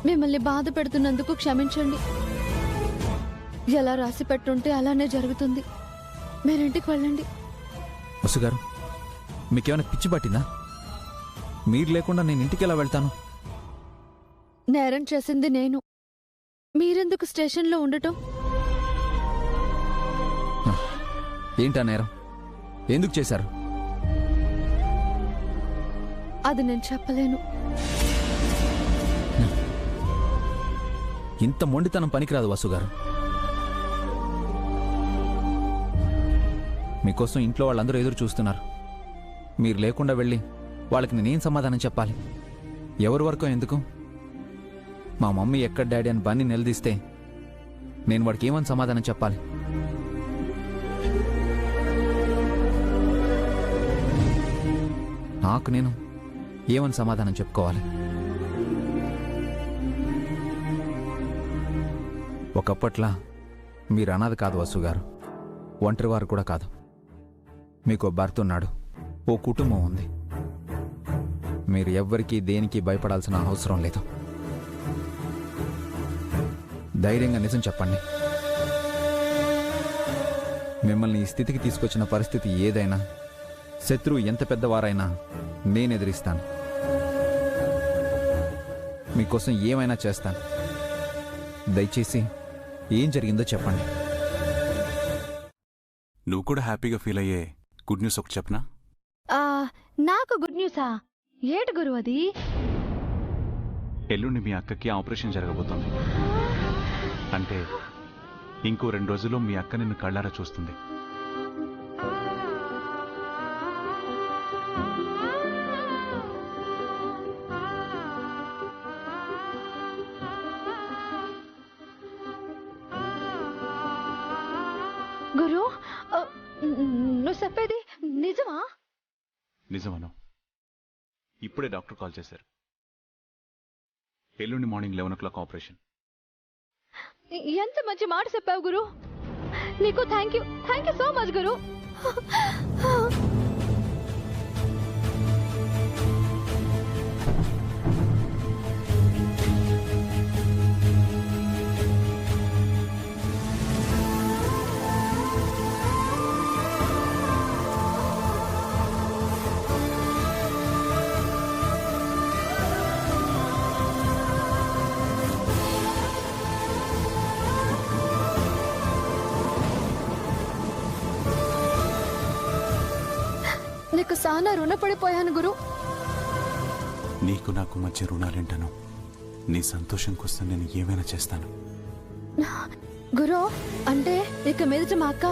మిమ్మల్ని బాధ పెడుతున్నందుకు క్షమించండి. ఎలా రాసి పెట్టుంటే అలానే జరుగుతుంది. మీరింటికి వెళ్ళండి. వసుగారు, మీకేమైనా పిచ్చి పట్టిందా? మీరు లేకుండా నేను ఇంటికి ఎలా వెళ్తాను? నేరం చేసింది నేను, మీరెందుకు స్టేషన్లో ఉండటం? ఏంటా నేరం? ఎందుకు చేశారు? అది నేను చెప్పలేను. ఇంత మొండితనం పనికిరాదు వసుగారు. మీకోసం ఇంట్లో వాళ్ళందరూ ఎదురు చూస్తున్నారు. మీరు లేకుండా వెళ్ళి వాళ్ళకి నేనేం సమాధానం చెప్పాలి? ఎవరి వరకు ఎందుకు? మా మమ్మీ ఎక్కడ డాడీ అని బన్నీ నిలదీస్తే నేను వాడికి ఏమని సమాధానం చెప్పాలి? నాకు నేను ఏమని సమాధానం చెప్పుకోవాలి? ఒకప్పట్లా మీరు అనాథ కాదు వసుగారు, ఒంటరివారు కూడా కాదు. మీకు భర్త ఉన్నాడు, ఓ కుటుంబం ఉంది. మీరు ఎవ్వరికీ దేనికి భయపడాల్సిన అవసరం లేదు. ధైర్యంగా నిజం చెప్పండి. మిమ్మల్ని ఈ స్థితికి తీసుకొచ్చిన పరిస్థితి ఏదైనా, శత్రువు ఎంత పెద్దవారైనా నేను ఎదిరిస్తాను. మీకోసం ఏమైనా చేస్తాను. దయచేసి ఏం జరిగిందో చెప్పండి. నువ్వు కూడా హ్యాపీగా ఫీల్ అయ్యే గుడ్ న్యూస్ ఒకటి చెప్పనా? నాకు గుడ్ న్యూసా? ఏటి గురు అది? ఎల్లుండి మీ అక్కకి ఆపరేషన్ జరగబోతోంది. అంటే ఇంకో 2 రోజుల్లో మీ అక్క నిన్ను కళ్ళారా చూస్తుంది. గురు, నువ్వు చెప్పేది నిజమా? నిజమను. ఇప్పుడే డాక్టర్ కాల్ చేశారు. ఎల్లుండి మార్నింగ్ 11 o'clock ఆపరేషన్. ఎంత మంచి మాట చెప్పావు గురు. నీకు థ్యాంక్ యూ సో మచ్ గురు. నీకు చాలా రుణపడిపోయాను గురు. నీకు నాకు మధ్య రుణాలేంటను? నీ సంతోషం కోసం నేను ఏమైనా చేస్తాను. గురు, అంటే ఇక మీదట మా అక్క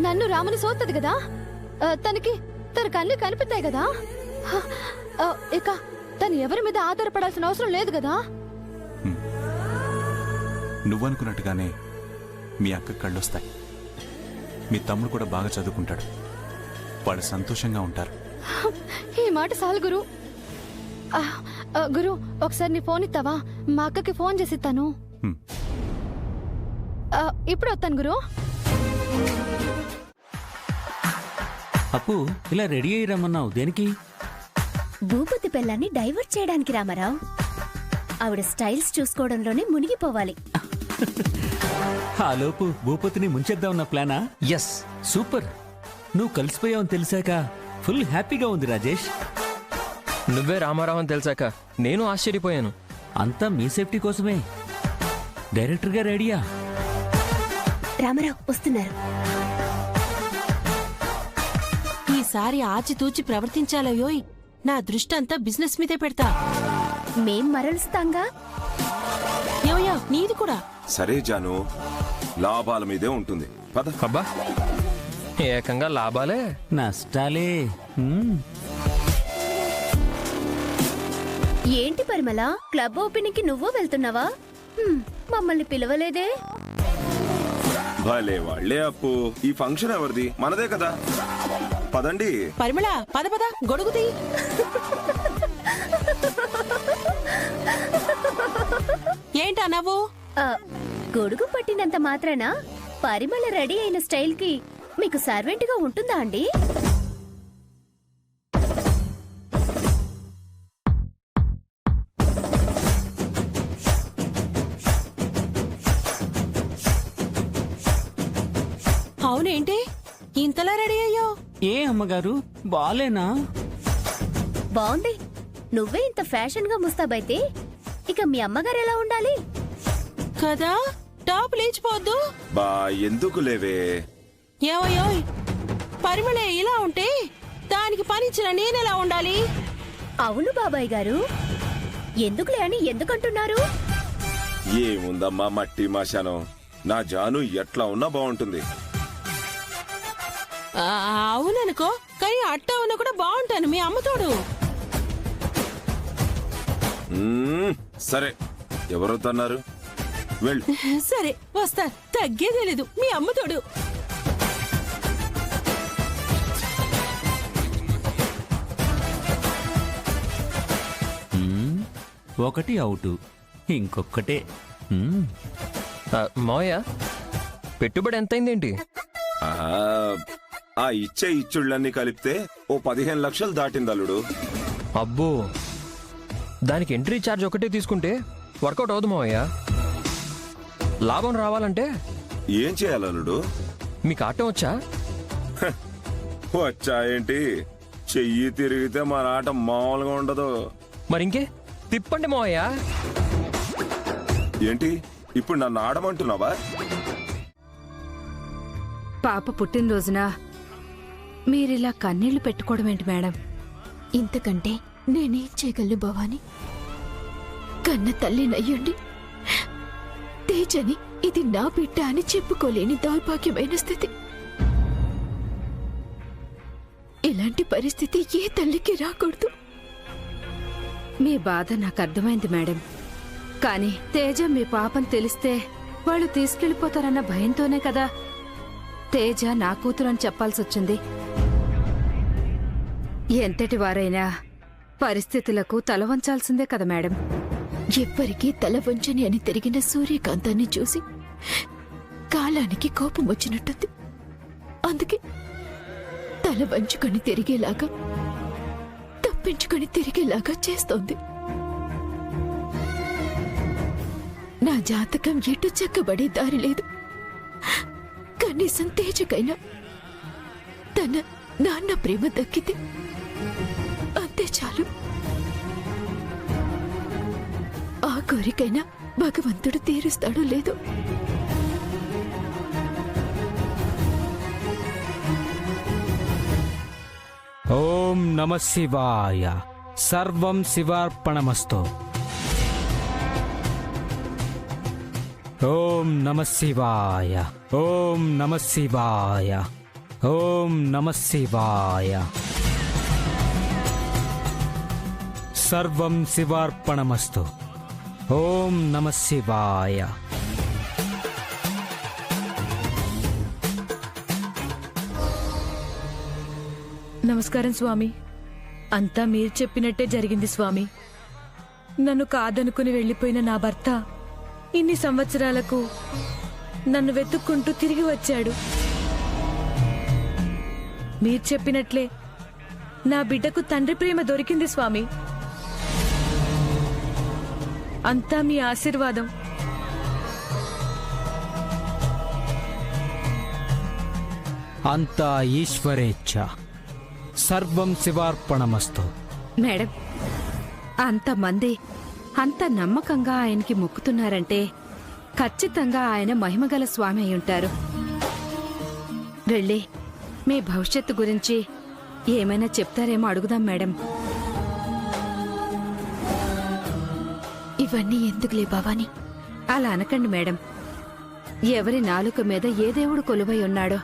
నన్ను రాముని సోతది కదా, తన కళ్ళు కనిపిస్తాయి కదా, ఇక తను ఎవరి మీద ఆధారపడాల్సిన అవసరం లేదు కదా. నువ్వనుకున్నట్టుగానే మీ అక్క కళ్ళొస్తాయి. మీ తమ్ముడు కూడా బాగా చదువుకుంటాడు. వాళ్ళు సంతోషంగా ఉంటారు. ఈ మాట చాలు గురు. గురు, ఒకసారి నీ ఫోన్ ఇస్తావా? మా అక్కకి ఫోన్ చేసి ఇస్తాను. ఇప్పుడు వస్తాను గురు. అప్పు, ఇలా రెడీ అయ్యి రమ్మన్నావు దేనికి? భూపతి పిల్లాన్ని డైవర్ట్ చేయడానికి రామారావు. ఆవిడ స్టైల్స్ చూసుకోవడంలోనే మునిగిపోవాలి. ఆలోపు భూపతిని ముంచేద్దామన్న ప్లానా? Yes, super. నువ్వు కలిసిపోయావని తెలిసాక ఫుల్ హ్యాపీగా ఉంది రాజేష్. నువ్వే రామారావు అని తెలిసాక నేను ఆశ్చర్యపోయాను. అంతా మీ సేఫ్టీ కోసమే. డైరెక్టర్ గా రెడీయా? రామారావు వస్తున్నారు. ఈసారి ఆచితూచి ప్రవర్తించాలయోయ్. నా దృష్టి అంతా బిజినెస్ మీదే పెడతా. మేం మరలుస్తాంగా. ఏమయ్యా, నీది కూడా? సరే జాను, లాభాల మీదే ఉంటుంది. పద. అబ్బా, ఏకంగా లాభాలే నష్టాలే. ఏంటి పరిమళ, క్లబ్ ఓపెనింగ్ కి నువ్వు వెళ్తున్నావా? మమ్మల్ని పిలవలేదే? భలే వాళ్ళే అప్పు. ఈ ఫంక్షన్ ఎవరిది? మనదే కదా. పదండి. పరిమళ పద పద గొడుగుది. ఏంటా నవ్వు? గొడుగు పట్టినంత మాత్రాన పరిమళ రెడీ అయిన స్టైల్ కి మీకు సర్వెంట్ గా ఉంటుందా అండి? అవునేంటి ఇంతలా రెడీ అయ్యో? ఏ అమ్మగారు బాలేనా? బాగుంది. నువ్వే ఇంత ఫ్యాషన్ గా ముస్తాబైతే ఇక మీ అమ్మగారు ఎలా ఉండాలి కదా? టాప్ లేచిపోద్దు. బా ఎందుకు లేవే? ఏవయోయ్, పరిమళ ఇలా ఉంటే దానికి పనిచ్చిన నేనెలా ఉండాలి? అవును బాబాయ్ గారు, ఎందుకులే అని ఎందుకంటున్నారు? ఏముందమ్మా మట్టి మాశానం. నా జాను ఎట్లా ఉన్నా బాగుంటుంది. అవుననుకో, కానీ అట్టా ఉన్నా కూడా బాగుంటాను మీ అమ్మతోడు. సరే, ఎవరవుతున్నారు? వెళ్ళు. సరే వస్తా, తగ్గేదే లేదు మీ అమ్మతోడు. ఒకటి అవుటు, ఇంకొక్కటే. మావయ్య, పెట్టుబడి ఎంతైందేంటి? ఆ ఇచ్చే ఇచ్చుళ్ళన్నీ కలిపితే ఓ 15 లక్షలు దాటింది అల్లుడు. అబ్బో, దానికి ఎంట్రీ ఛార్జ్ ఒకటే తీసుకుంటే వర్కౌట్ అవుదు మావయ్య. లాభం రావాలంటే ఏం చేయాలి అల్లుడు? మీకు ఆటం వచ్చా? వచ్చా ఏంటి? చెయ్యి తిరిగితే మన ఆట మామూలుగా ఉండదు. మరింకే తిప్పండి మావయ్య. ఏంటి ఇప్పుడు నన్ను ఆడమంటున్నావా? పాప పుట్టినరోజున మీరిలా కన్నీళ్లు పెట్టుకోవడం ఏంటి మేడం? ఇంతకంటే నేనేం చేయగలను భవాని? కన్న తల్లినయ్యుండి తేజని ఇది నా బిడ్డ అని చెప్పుకోలేని దౌర్భాగ్యమైన స్థితి. ఇలాంటి పరిస్థితి ఏ తల్లికి రాకూడదు. మీ బాధ నాకు అర్థమైంది మేడం. కానీ తేజ మీ పాపని తెలిస్తే వాళ్ళు తీసుకెళ్లిపోతారన్న భయంతోనే కదా తేజ నా కూతురని చెప్పాల్సి వచ్చింది. ఎంతటి వారైనా పరిస్థితులకు తల వంచాల్సిందే కదా మేడం. ఎవ్వరికీ తల వంచని అని తిరిగిన సూర్యకాంతాన్ని చూసి కాలానికి కోపం వచ్చినట్టుంది. అందుకే తల వంచుకొని తిరిగేలాగా, తప్పించుకొని తిరిగేలాగా చేస్తోంది. నా జాతకం ఎటు చెక్కబడే దారి లేదు. కనీసం తేజకైనా తన నాన్న ప్రేమ దక్కితే అంతే చాలు. ఆ కోరికైనా భగవంతుడు తీరుస్తాడో లేదో. ఓం నమ శివాయ. సర్వం శివార్పణమస్తు. ఓం నమ శివాయ. ఓం నమ శివాయ. ఓం నమ శివాయ. సర్వం శివార్పణమస్తు. ఓం నమ శివాయ. నమస్కారం స్వామి. అంతా మీరు చెప్పినట్టే జరిగింది స్వామి. నన్ను కాదనుకుని వెళ్లిపోయిన నా భర్త ఇన్ని సంవత్సరాలకు నన్ను వెతుక్కుంటూ తిరిగి వచ్చాడు. మీరు చెప్పినట్లే నా బిడ్డకు తండ్రి ప్రేమ దొరికింది స్వామి. అంతా మీ ఆశీర్వాదం. అంతా ఈశ్వరేచ్ఛ. సర్వం శివార్పణమస్తు. మేడం, అంతమంది అంత నమ్మకంగా ఆయనకి మొక్కుతున్నారంటే ఖచ్చితంగా ఆయన మహిమగల స్వామి అయి ఉంటారు. వెళ్ళి మీ భవిష్యత్తు గురించి ఏమైనా చెప్తారేమో అడుగుదాం మేడం. ఇవన్నీ ఎందుకులే భవాని? అలా అనకండి మేడం. ఎవరి నాలుక మీద ఏ దేవుడు కొలువై ఉన్నాడో,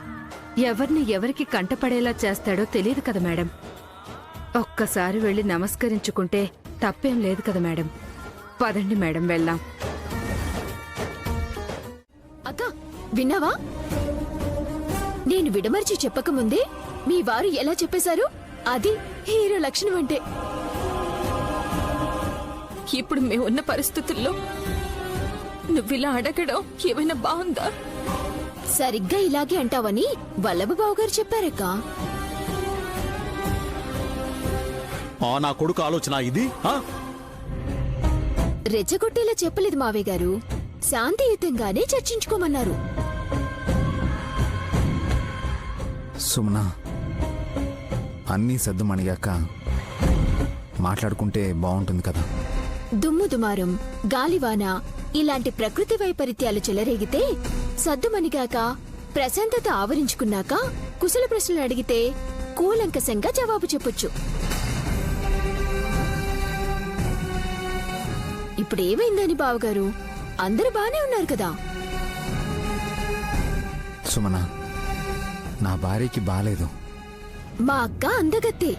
ఎవరిని ఎవరికి కంటపడేలా చేస్తాడో తెలియదు కదా మేడం. ఒక్కసారి వెళ్ళి నమస్కరించుకుంటే తప్పేం లేదు కదా మేడం. పదండి మేడం, వెళ్దాం. విన్నావా? నేను విడమర్చి చెప్పకముందే మీ వారు ఎలా చెప్పేశారు? అది హీరో లక్షణం అంటే. ఇప్పుడు మేమున్న పరిస్థితుల్లో నువ్విలా అడగడం ఏమైనా బాగుందా? సరిగ్గా ఇలాగే అంటావని వల్లభబాబు గారు చెప్పారక్క. నా కొడుకు ఆలోచన ఇది. రెచ్చగొట్టేలా చెప్పలేదు మావయ్య గారు, శాంతియుతంగానే చర్చించుకోమన్నారు. సుమనా, అన్నీ సద్దుమణిగాక మాట్లాడుకుంటే బాగుంటుంది కదా. దుమ్ము దుమారం, గాలివాన ఇలాంటి ప్రకృతి వైపరీత్యాలు చెలరేగితే సద్దుమణిగాక ప్రశాంతత ఆవరించుకున్నాక కుశల ప్రశ్నలు అడిగితే కూలంకసంగా జవాబు చెప్పొచ్చు. ఇప్పుడేమైందని బావగారు? అందరూ బానే ఉన్నారు కదా? సుమనా, నా భార్యకి బాలేదు. మా అక్క అందగత్తే.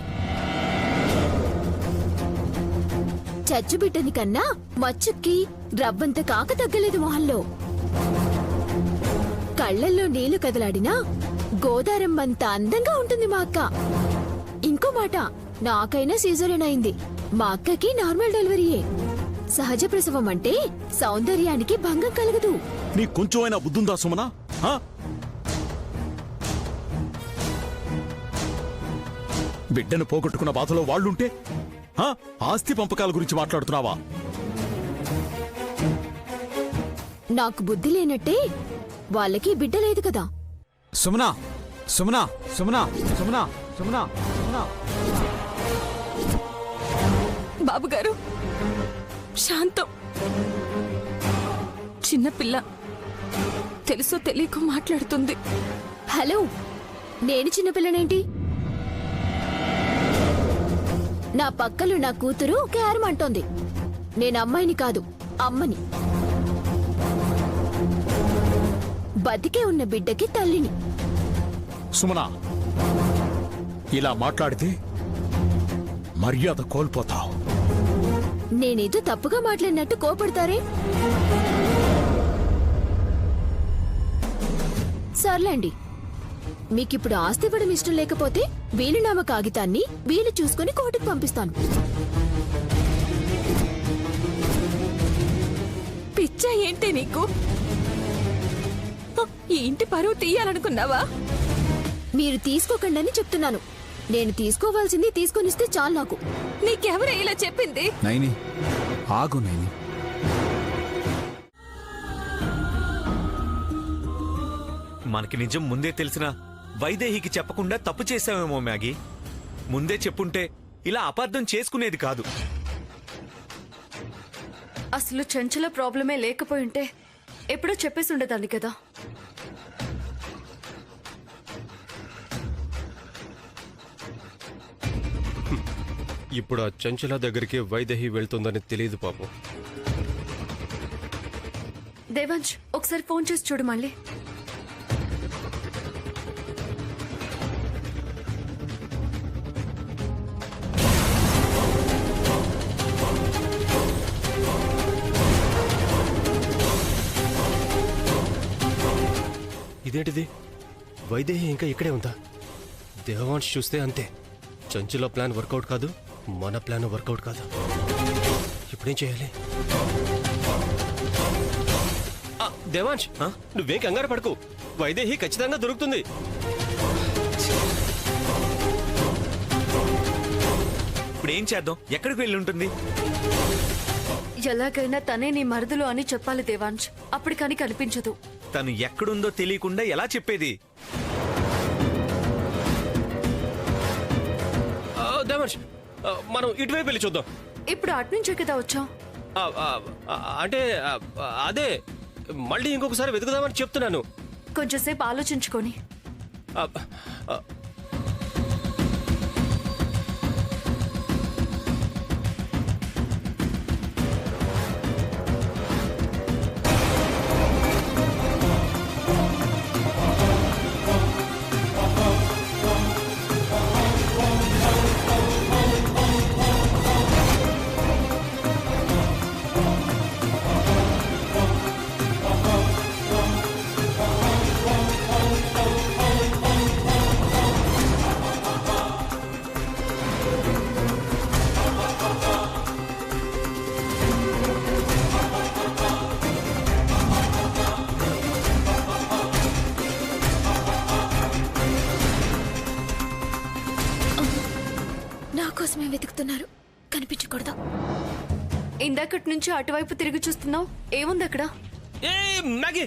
చచ్చుబిడ్డని కన్నా మచ్చుక్కి రవ్వంత కాక తగ్గలేదు మొహంలో. కళ్లల్లో నీళ్లు కదలాడినా గోదారమ్మంత అందంగా ఉంటుంది మా అక్క. ఇంకో మాట, నాకైనా సీజరియన్ అయింది, మా అక్కకి నార్మల్ డెలివరీయే. సహజ ప్రసవం అంటే సౌందర్యానికి భంగం కలగదు. నీ కొంచెమైనా బుద్ధుందా సుమనా? బిడ్డను పోగొట్టుకున్న బాధలో వాళ్ళుంటే ఆస్తి పంపకాల గురించి మాట్లాడుతున్నావా? నాకు బుద్ధి లేనట్టే వాళ్ళకి బిడ్డ లేదు కదా. సుమనా, సుమనా, సుమనా, సుమనా, సుమనా, సుమనా. బాబుగారు, శాంతం. చిన్నపిల్ల తెలుసో తెలియక మాట్లాడుతుంది. హలో, నేను చిన్నపిల్లనేంటి? నా పక్కలో నా కూతురు క్యారం అంటోంది. నేను అమ్మాయిని కాదు, అమ్మని. బతికే ఉన్న బిడ్డకి తల్లిని. సుమనా, ఇలా మాట్లాడితే మర్యాద కోల్పోతావు. నేనేదో తప్పుగా మాట్లాడినట్టు కోపడతారే? సర్లేండి, మీకిప్పుడు ఆస్తి ఇవ్వడం ఇష్టం లేకపోతే వీలునామా కాగితాన్ని వీలు చూసుకుని కోర్టుకు పంపిస్తాను. పిచ్చా ఏంటి నీకు? ఈ ఇంటి పరువు తీయాలనుకున్నావా? మీరు తీసుకోకండి చెప్తున్నాను. నేను తీసుకోవాల్సింది తీసుకొనిస్తే చాలు నాకు. నీకెవరు ఇలా చెప్పింది? నైని, ఆగు నైని. మనకి నిజం ముందే తెలిసినా వైదేహికి చెప్పకుండా తప్పు చేశావేమో మ్యాగీ. ముందే చెప్పుంటే ఇలా అపార్థం చేసుకునేది కాదు. అసలు చంచల ప్రాబ్లమే లేకపోయింటే ఎప్పుడో చెప్పేసి ఉండేదాన్ని కదా. ఇప్పుడు ఆ చంచల దగ్గరికి వైదేహి వెళ్తుందని తెలియదు పాపం. దేవాంశ్, ఒకసారి ఫోన్ చేసి చూడు మళ్ళీ. ఇదేంటిది? వైదేహి ఇంకా ఇక్కడే ఉందా? దేవాంశ్ చూస్తే అంతే. చంచుల ప్లాన్ వర్కౌట్ కాదు, మన ప్లాన్ వర్కౌట్ కాదు. ఇప్పుడేం చేయాలి? దేవాంశ్, నువ్వేం కంగారు పడకు, వైదేహి ఖచ్చితంగా దొరుకుతుంది. ఇప్పుడేం చేద్దాం? ఎక్కడికి వెళ్ళి ఉంటుంది? ఎలాగైనా తనే నీ మరుదులు అని చెప్పాలి దేవాంశ్, అప్పటికని కనిపించదు. తను ఎక్కడుందో తెలియకుండా ఎలా చెప్పేది? దేవాంశ్, మనం ఇటువైపు వెళ్ళి చూద్దాం. ఇప్పుడు అట్నుంచే కదా వచ్చాం. అంటే అదే, మళ్ళీ ఇంకొకసారి వెతుకుదామని చెప్తున్నాను. కొంచెంసేపు ఆలోచించుకొని. ఇందాకటి నుంచి అటువైపు తిరిగి చూస్తున్నావు, ఏముంది అక్కడ? ఏ మ్యాగీ,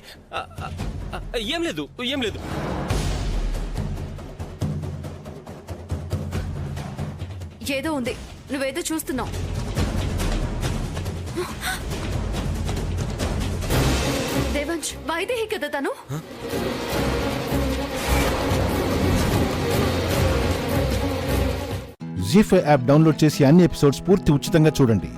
ఏం లేదు ఏం లేదు. ఏదో ఉంది, నువ్వేదో చూస్తున్నావు. దేవాంశ్, వైదేహి కదా తను? జీ5 యాప్ డౌన్లోడ్ చేసి అన్ని ఎపిసోడ్స్ పూర్తి ఉచితంగా చూడండి.